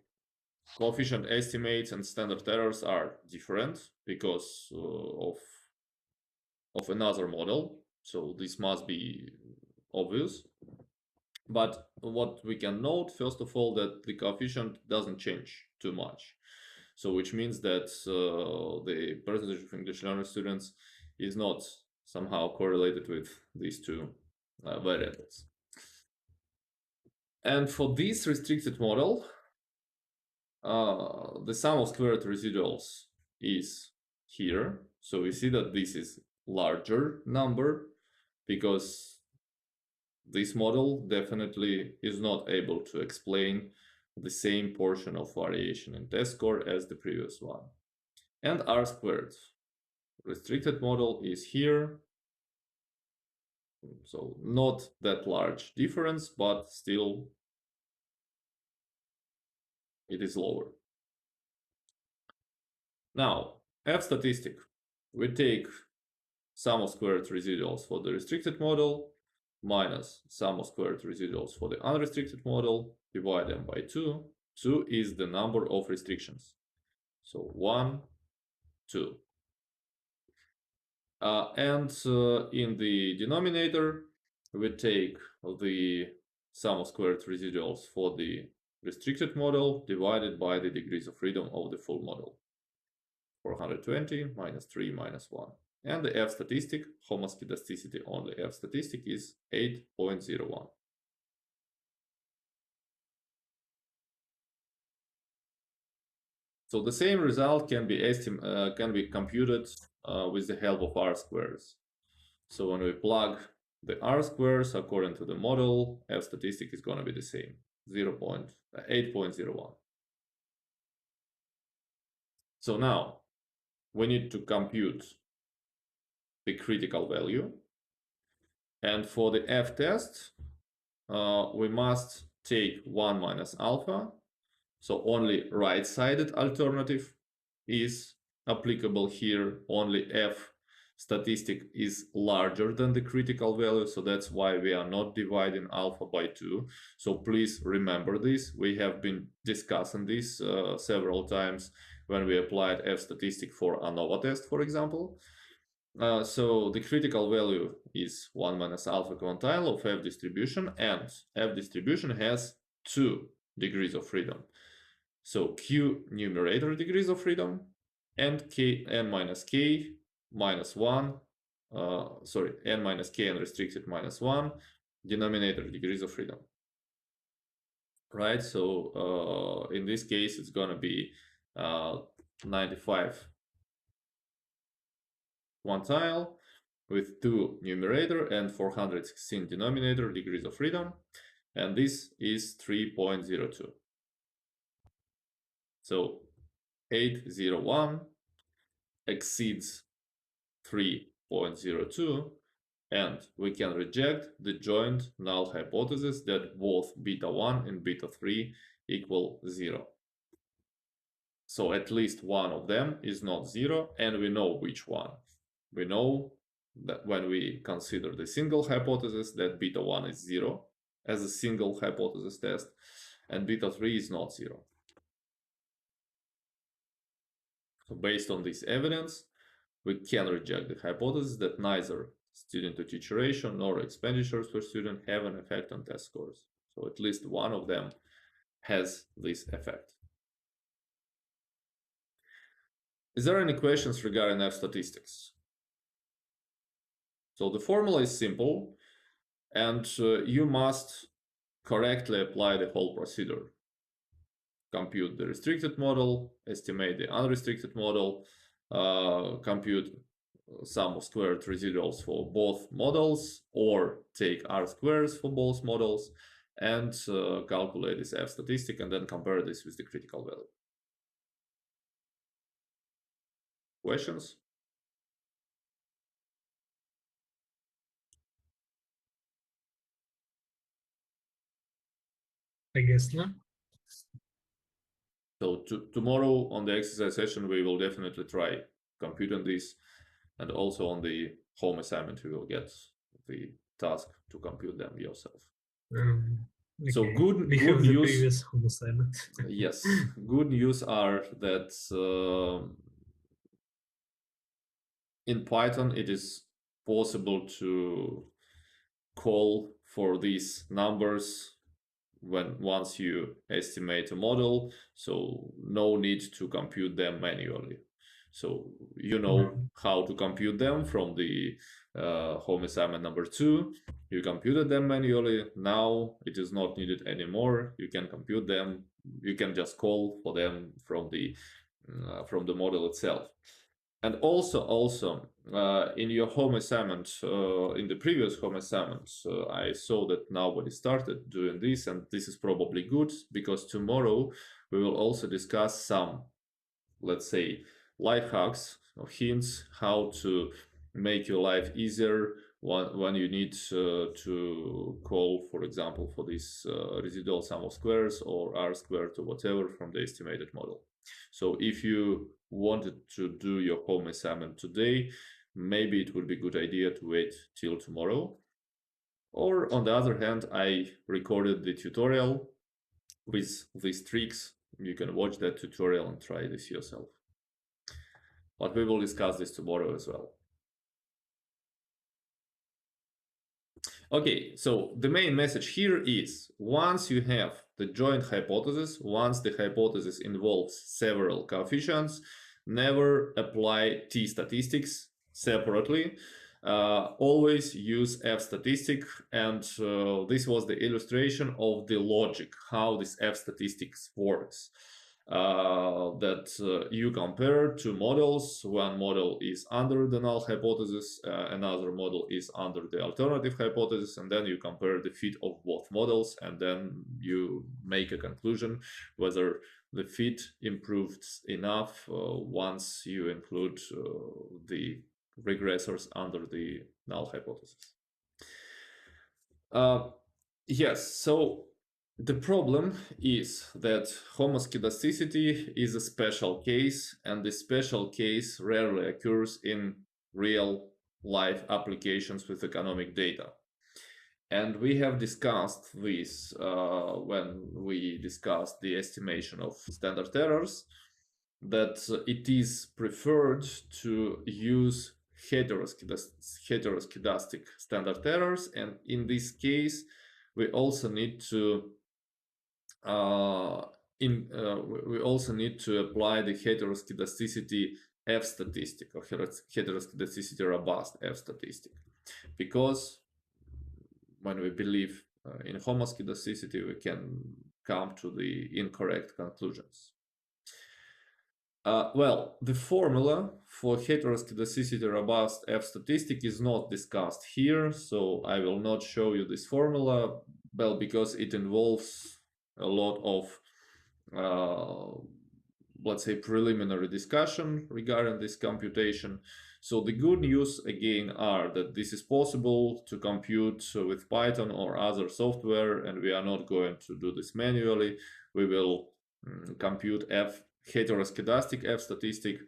coefficient estimates and standard errors are different because of another model. So this must be obvious. But what we can note, first of all, that the coefficient doesn't change too much. So which means that the percentage of English learner students is not somehow correlated with these two variables. And for this restricted model, the sum of squared residuals is here. So we see that this is larger number because this model definitely is not able to explain the same portion of variation in test score as the previous one. And r squared restricted model is here. So not that large difference, but still it is lower. Now, F-statistic, we take sum of squared residuals for the restricted model minus sum of squared residuals for the unrestricted model, divide them by 2. 2 is the number of restrictions. So 1, 2. And in the denominator, we take the sum of squared residuals for the restricted model divided by the degrees of freedom of the full model. 420 minus 3 minus 1. And the F-statistic, Homoskedasticity-only F-statistic, is 8.01. So the same result can be computed with the help of r squares. So when we plug the r squares according to the model, F-statistic is going to be the same, 8.01. So now we need to compute the critical value. And for the F-test, we must take 1 minus alpha. So only right-sided alternative is applicable here. Only F statistic is larger than the critical value, so that's why we are not dividing alpha by 2. So please remember this. We have been discussing this several times when we applied F-statistic for ANOVA test, for example. So the critical value is 1 minus alpha quantile of F distribution, and F distribution has 2 degrees of freedom. So Q numerator degrees of freedom and K n minus K minus 1, n minus K unrestricted minus 1 denominator degrees of freedom. Right, so in this case it's gonna be 95 quantile with 2 numerator and 416 denominator degrees of freedom, and this is 3.02. So 801 exceeds 3.02, and we can reject the joint null hypothesis that both beta 1 and beta 3 equal 0. So at least one of them is not 0, and we know which one. We know that when we consider the single hypothesis that beta 1 is 0 as a single hypothesis test, and beta 3 is not 0. So based on this evidence, we can reject the hypothesis that neither student-to-teacher ratio nor expenditures per student have an effect on test scores. So at least one of them has this effect. Is there any questions regarding F statistics? So the formula is simple, and you must correctly apply the whole procedure. Compute the restricted model, estimate the unrestricted model, compute sum of squared residuals for both models, or take R squares for both models, and calculate this F statistic, and then compare this with the critical value. Questions? I guess not. So tomorrow on the exercise session, we will definitely try computing this, and also on the home assignment, you will get the task to compute them yourself. Okay. So good news. The previous home assignment. Yes, good news are that in Python it is possible to call for these numbers once you estimate a model, so no need to compute them manually. So you know how to compute them from the home assignment number 2. You computed them manually. Now it is not needed anymore. You can compute them. You can just call for them from the model itself. And also in your home assignment, in the previous home assignment, I saw that nobody started doing this, and this is probably good, because tomorrow we will also discuss some, let's say, life hacks or hints how to make your life easier when you need to call, for example, for this residual sum of squares or R squared or whatever from the estimated model. So if you wanted to do your home assignment today, maybe it would be a good idea to wait till tomorrow. Or on the other hand, I recorded the tutorial with these tricks. You can watch that tutorial and try this yourself. But we will discuss this tomorrow as well. Okay, so the main message here is, once you have the joint hypothesis, once the hypothesis involves several coefficients, never apply T statistics separately. Always use F statistic, and this was the illustration of the logic, how this F statistics works. That you compare two models. One model is under the null hypothesis, another model is under the alternative hypothesis, and then you compare the fit of both models, and then you make a conclusion whether the fit improved enough once you include the regressors under the null hypothesis. Yes, so the problem is that homoskedasticity is a special case, and this special case rarely occurs in real life applications with economic data. And we have discussed this when we discussed the estimation of standard errors, that it is preferred to use heteroskedastic standard errors, and in this case we also need to apply the heteroskedasticity F-statistic or heteroskedasticity-robust F-statistic, because when we believe in homoskedasticity, we can come to the incorrect conclusions. Well, the formula for heteroskedasticity-robust F-statistic is not discussed here, so I will not show you this formula, well, because it involves a lot of, let's say, preliminary discussion regarding this computation. So the good news again are that this is possible to compute with Python or other software, and we are not going to do this manually. We will compute heteroskedastic F-statistic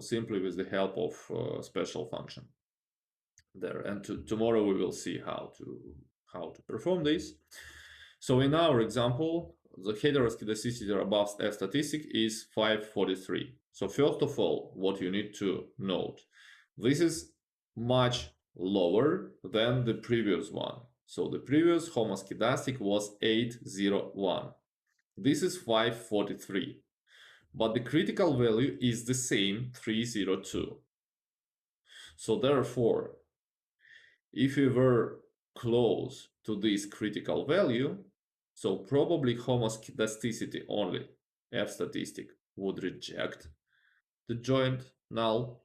simply with the help of a special function there. And tomorrow we will see how to perform this. So in our example, the heteroskedasticity-robust F-statistic is 543. So first of all, what you need to note, this is much lower than the previous one. So the previous homoskedastic was 801. This is 543. But the critical value is the same, 302. So therefore, if we were close to this critical value, so probably homoskedasticity-only F-statistic would reject the joint null,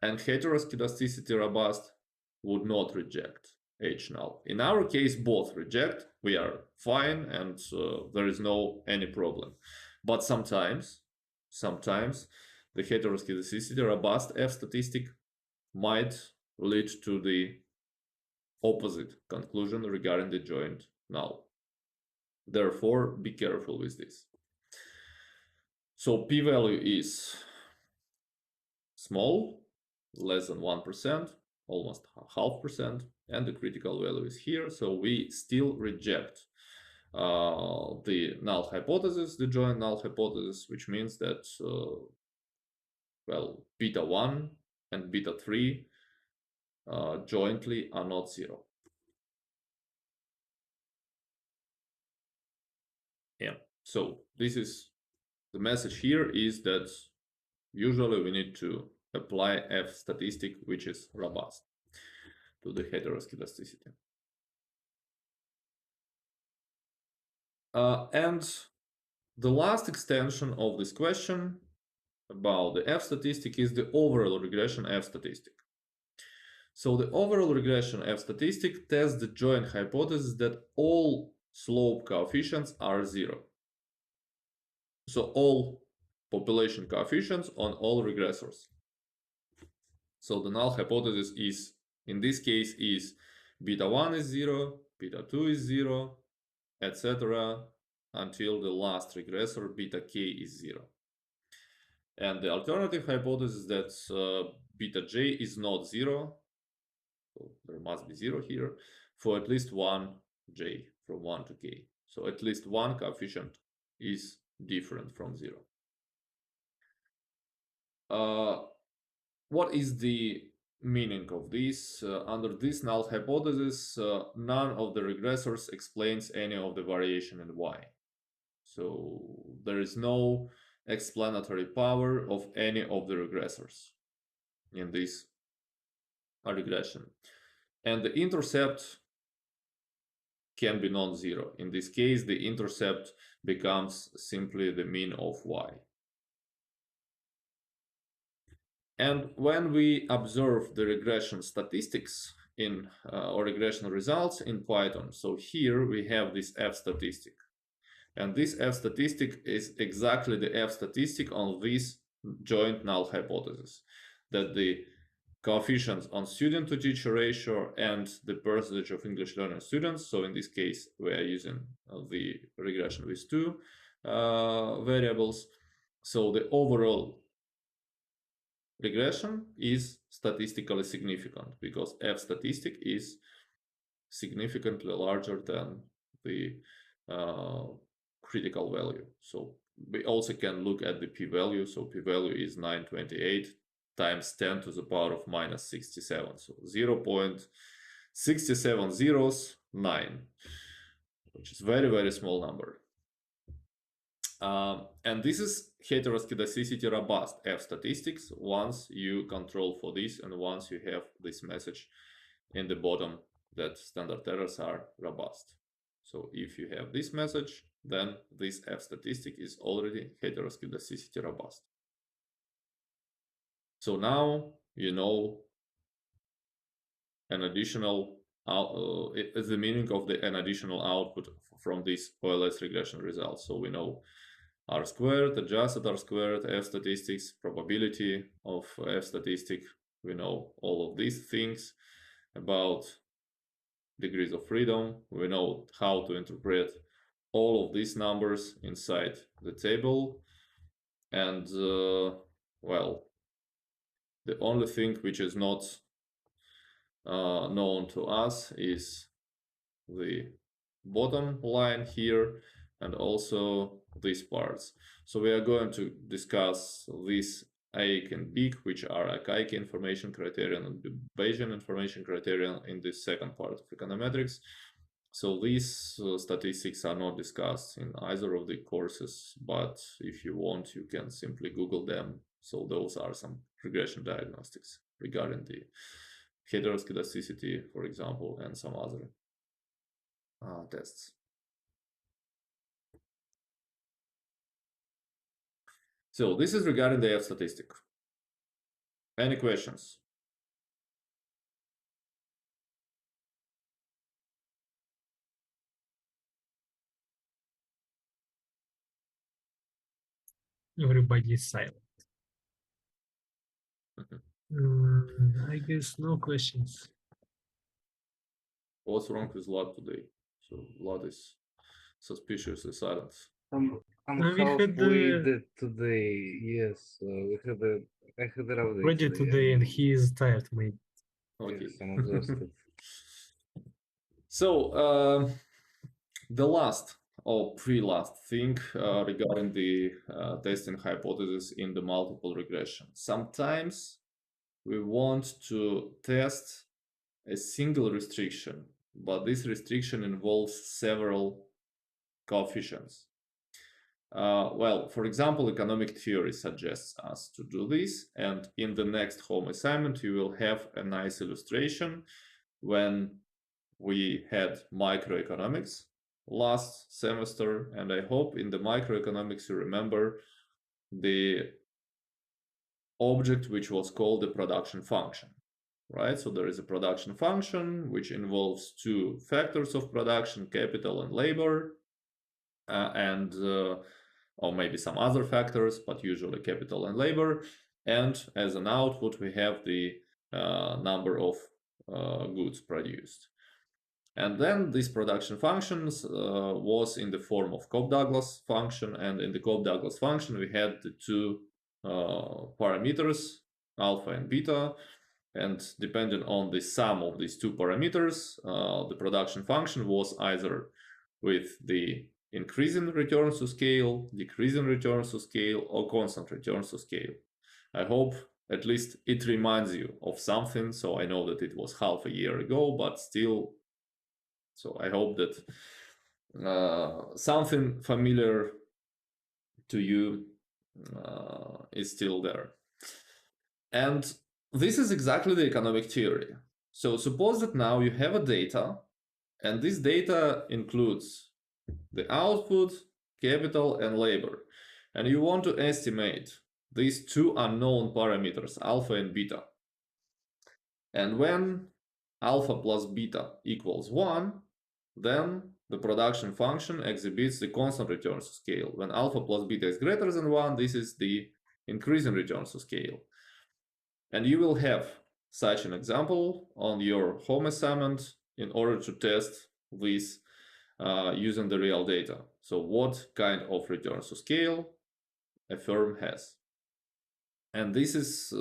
and heteroskedasticity-robust would not reject H null. In our case, both reject. We are fine, and there is no any problem. But sometimes the heteroskedasticity-robust F-statistic might lead to the opposite conclusion regarding the joint null. Therefore, be careful with this. So p-value is small, less than 1%, almost 0.5%, and the critical value is here. So we still reject the null hypothesis, the joint null hypothesis, which means that, well, beta 1 and beta 3 jointly are not zero. Yeah, so this is the message here, is that usually we need to apply F-statistic which is robust to the heteroskedasticity. And the last extension of this question about the F-statistic is the overall regression F-statistic. So the overall regression F-statistic tests the joint hypothesis that all slope coefficients are zero. So all population coefficients on all regressors. So the null hypothesis is, in this case, is beta 1 is 0, beta 2 is 0, etc. until the last regressor beta k is 0. And the alternative hypothesis that beta j is not 0, so there must be 0 here, for at least one j from 1 to k. So at least one coefficient is different from 0. What is the meaning of this? Under this null hypothesis, none of the regressors explains any of the variation in y. So there is no explanatory power of any of the regressors in this regression. And the intercept can be non-zero. In this case, the intercept becomes simply the mean of y. And when we observe the regression statistics in or regression results in Python, so here we have this F-statistic. And this F-statistic is exactly the F-statistic on this joint null hypothesis, that the coefficients on student to teacher ratio and the percentage of English learner students, so in this case we are using the regression with two variables, so the overall regression is statistically significant because F-statistic is significantly larger than the critical value. So we also can look at the p-value. So p-value is 928 times 10 to the power of minus 67. So 0.6709, which is very, very small number. And this is heteroskedasticity-robust F-statistics once you control for this and once you have this message in the bottom that standard errors are robust. So if you have this message, then this F-statistic is already heteroskedasticity-robust. So now you know an additional the meaning of an additional output from this OLS regression results. So we know R squared, adjusted R squared, F statistics, probability of F statistic. We know all of these things about degrees of freedom. We know how to interpret all of these numbers inside the table. And well, the only thing which is not known to us is the bottom line here and also these parts. So we are going to discuss these AIC and BIC, which are archaic information criterion and Bayesian information criterion in the second part of econometrics. So these statistics are not discussed in either of the courses, but if you want, you can simply Google them. So those are some regression diagnostics regarding the heteroskedasticity, for example, and some other tests. So this is regarding the F statistic. Any questions? Everybody is silent. I guess no questions. What's wrong with Vlad today? So Vlad is suspiciously silent. I'm we half had bleeded today. Yes, I had a rough day project today and he is tired, maybe. Okay. Yes, I'm exhausted. So the last or pre-last thing regarding the testing hypothesis in the multiple regression. Sometimes we want to test a single restriction, but this restriction involves several coefficients. Well, for example, economic theory suggests us to do this, and in the next home assignment you will have a nice illustration when we had microeconomics last semester, and I hope in the microeconomics you remember the object which was called the production function, right? So there is a production function which involves two factors of production, capital and labor, or maybe some other factors, but usually capital and labor. And as an output, we have the number of goods produced. And then this production functions was in the form of Cobb-Douglas function. And in the Cobb-Douglas function, we had the two parameters, alpha and beta. And depending on the sum of these two parameters, the production function was either with the increasing returns to scale, decreasing returns to scale, or constant returns to scale. I hope at least it reminds you of something. So I know that it was half a year ago, but still, so I hope that something familiar to you is still there. And this is exactly the economic theory. So suppose that now you have a data, and this data includes the output, capital, and labor. And you want to estimate these two unknown parameters, alpha and beta. And when alpha plus beta equals 1, then the production function exhibits the constant returns to scale. When alpha plus beta is greater than 1, this is the increasing returns to scale. And you will have such an example on your home assignment in order to test this using the real data. So what kind of returns to scale a firm has. And this is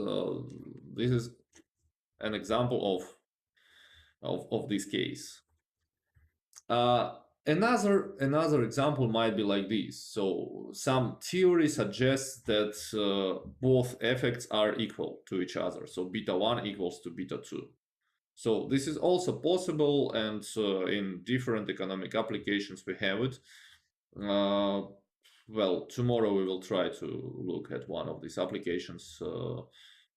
an example of this case. Another example might be like this. So some theory suggests that both effects are equal to each other. So beta 1 equals to beta 2. So this is also possible, and in different economic applications we have it. Well, tomorrow we will try to look at one of these applications. So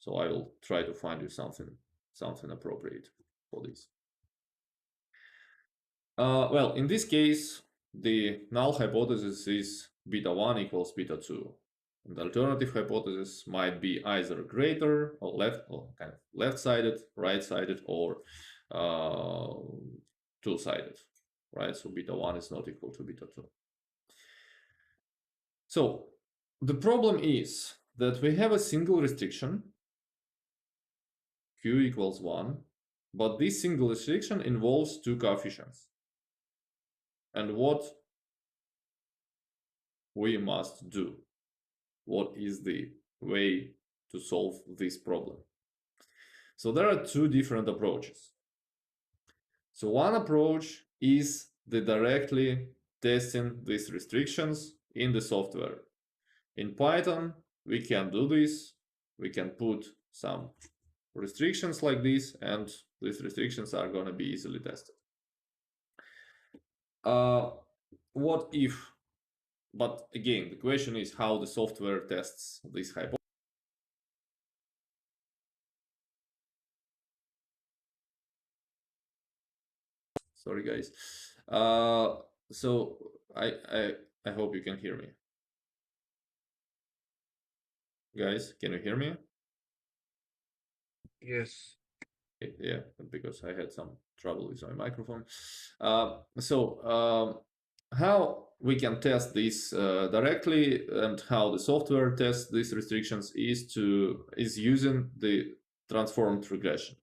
I will try to find you something appropriate for this. Well, in this case, the null hypothesis is beta 1 equals beta 2. And the alternative hypothesis might be either greater or kind of left-sided, right-sided, or two-sided, right? So beta 1 is not equal to beta 2. So the problem is that we have a single restriction, q equals 1, but this single restriction involves two coefficients. And what we must do? What is the way to solve this problem? So there are two different approaches. So one approach is the directly testing these restrictions in the software. In Python, we can do this. We can put some restrictions like this, and these restrictions are going to be easily tested. What if? But again, the question is how the software tests this hypothesis. Sorry, guys. So I hope you can hear me. Guys, can you hear me? Yes. Yeah, because I had some trouble with my microphone. How we can test this directly, and how the software tests these restrictions is using the transformed regression.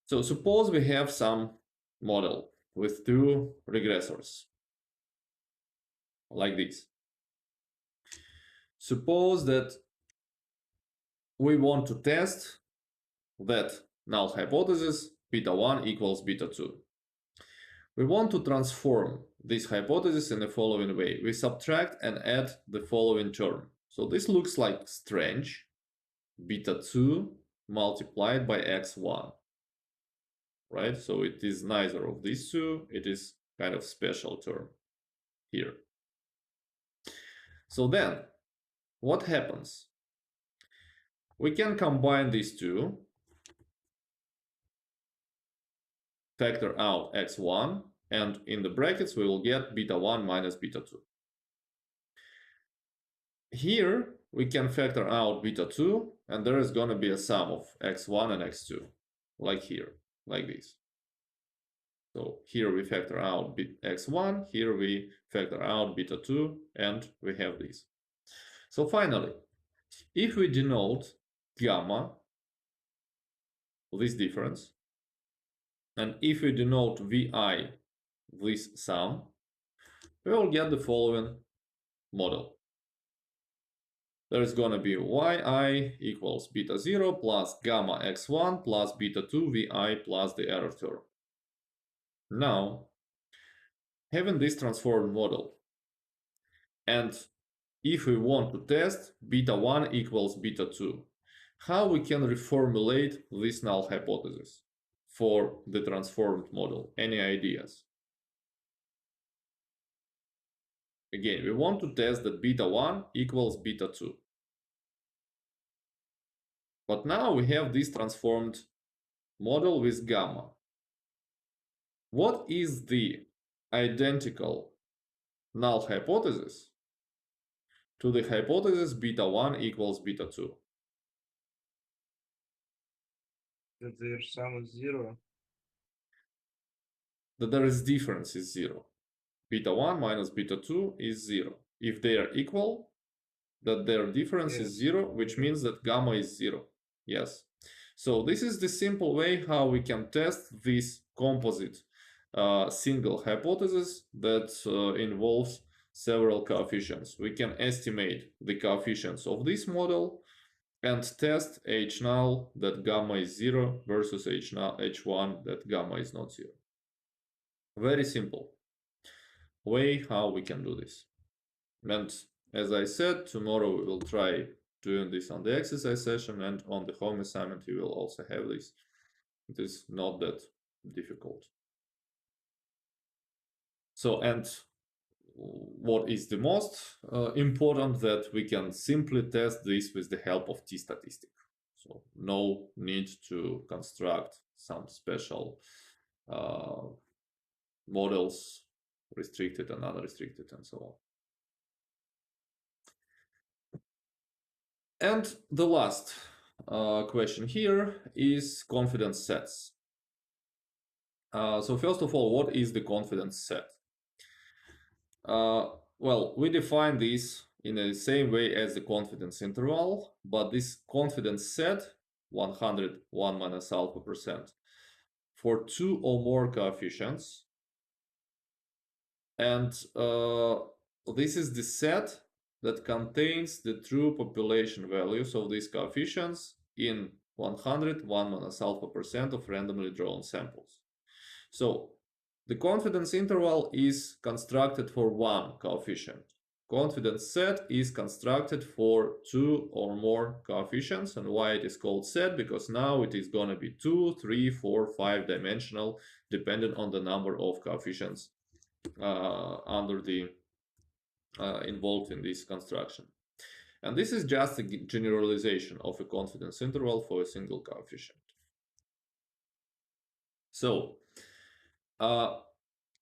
So suppose we have some model with two regressors, like this. Suppose that we want to test that null hypothesis beta 1 equals beta 2. We want to transform this hypothesis in the following way. We subtract and add the following term. So this looks like strange, beta 2 multiplied by x1, right? So it is neither of these two, it is kind of special term here. So then, what happens? We can combine these two, factor out x1, and in the brackets we will get beta 1 minus beta 2. Here we can factor out beta 2, and there is going to be a sum of x1 and x2, like here, like this. So here we factor out x1, here we factor out beta 2, and we have this. So finally, if we denote gamma, this difference, and if we denote vi, this sum, we will get the following model. There is going to be yi equals beta 0 plus gamma x1 plus beta 2 vi plus the error term. Now, having this transformed model, and if we want to test beta 1 equals beta 2, how we can reformulate this null hypothesis for the transformed model? Any ideas? Again, we want to test that beta 1 equals beta 2. But now we have this transformed model with gamma. What is the identical null hypothesis to the hypothesis beta 1 equals beta 2? That their sum is 0. That there is difference is 0. Beta 1 minus beta 2 is 0. If they are equal, that their difference is 0, which means that gamma is 0. Yes. So this is the simple way how we can test this composite single hypothesis that involves several coefficients. We can estimate the coefficients of this model and test H null that gamma is 0 versus H1 that gamma is not 0. Very simple way how we can do this. And as I said, tomorrow we will try doing this on the exercise session, and on the home assignment you will also have this. It is not that difficult. So, and what is the most important, that we can simply test this with the help of t-statistic. So no need to construct some special models, restricted and unrestricted and so on. And the last question here is confidence sets. So first of all, what is the confidence set? Well, we define this in the same way as the confidence interval, but this confidence set, 100, 1 minus alpha %, for 2 or more coefficients. And this is the set that contains the true population values of these coefficients in 100, 1 minus alpha % of randomly drawn samples. So the confidence interval is constructed for one coefficient. Confidence set is constructed for 2 or more coefficients. And why it is called set? Because now it is going to be 2, 3, 4, 5 dimensional, depending on the number of coefficients under the involved in this construction. And this is just a generalization of a confidence interval for a single coefficient. So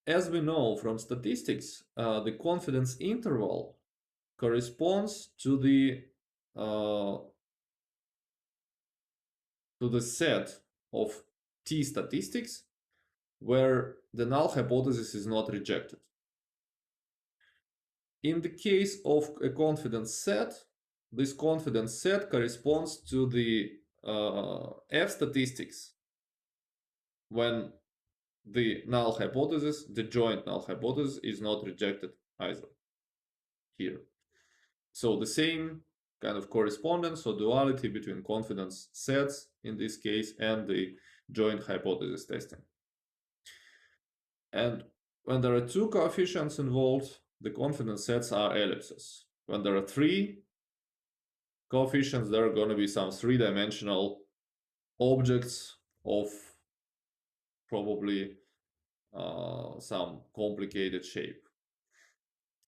as we know from statistics, the confidence interval corresponds to the set of t-statistics where the null hypothesis is not rejected. In the case of a confidence set, this confidence set corresponds to the F-statistics when the null hypothesis, the joint null hypothesis, is not rejected either here. So the same kind of correspondence or duality between confidence sets in this case and the joint hypothesis testing. And when there are 2 coefficients involved, the confidence sets are ellipses. When there are 3 coefficients, there are going to be some 3-dimensional objects of probably some complicated shape.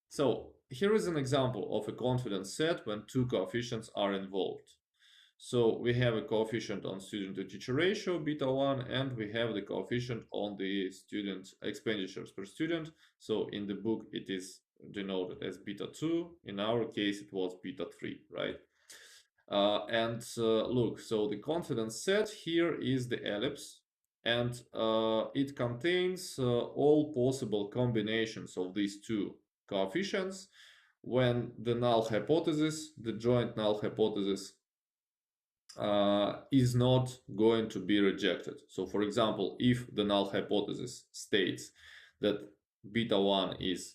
So here is an example of a confidence set when 2 coefficients are involved. So we have a coefficient on student to teacher ratio, beta 1, and we have the coefficient on the student expenditures per student. So in the book it is denoted as beta 2. In our case it was beta 3, right? Look, so the confidence set here is the ellipse, and it contains all possible combinations of these 2 coefficients when the null hypothesis, the joint null hypothesis, is not going to be rejected. So for example, if the null hypothesis states that beta 1 is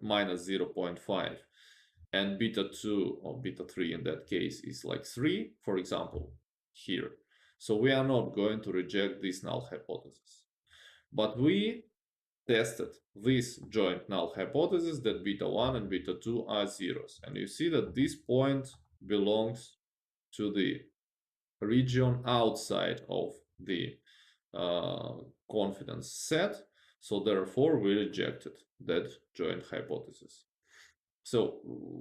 minus 0.5 and beta 2 or beta 3 in that case is like 3, for example, here. So we are not going to reject this null hypothesis. But we tested this joint null hypothesis that beta 1 and beta 2 are zeros. And you see that this point belongs to the region outside of the confidence set. So therefore we rejected that joint hypothesis. So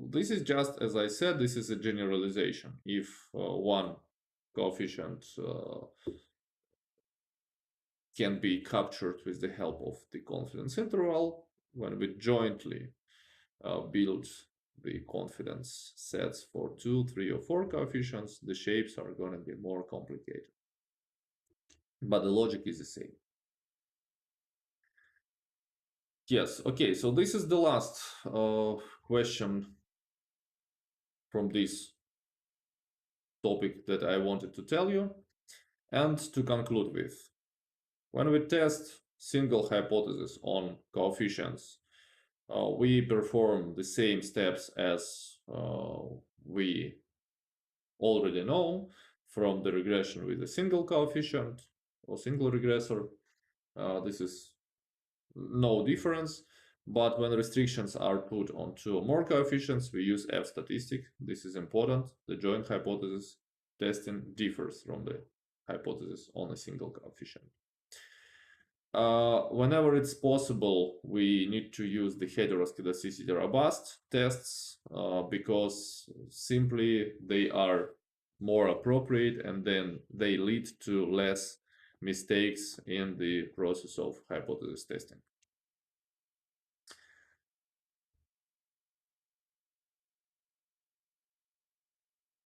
this is just, as I said, this is a generalization. If one coefficient can be captured with the help of the confidence interval, when we jointly build the confidence sets for 2, 3, or 4 coefficients, the shapes are going to be more complicated. But the logic is the same. Yes, okay, so this is the last question from this topic that I wanted to tell you. And to conclude with, when we test single hypothesis on coefficients we perform the same steps as we already know from the regression with a single coefficient or single regressor. This is no difference, but when restrictions are put on two or more coefficients, we use F-statistic. This is important. The joint hypothesis testing differs from the hypothesis on a single coefficient. Whenever it's possible, we need to use the heteroskedasticity-robust tests because simply they are more appropriate and then they lead to less mistakes in the process of hypothesis testing.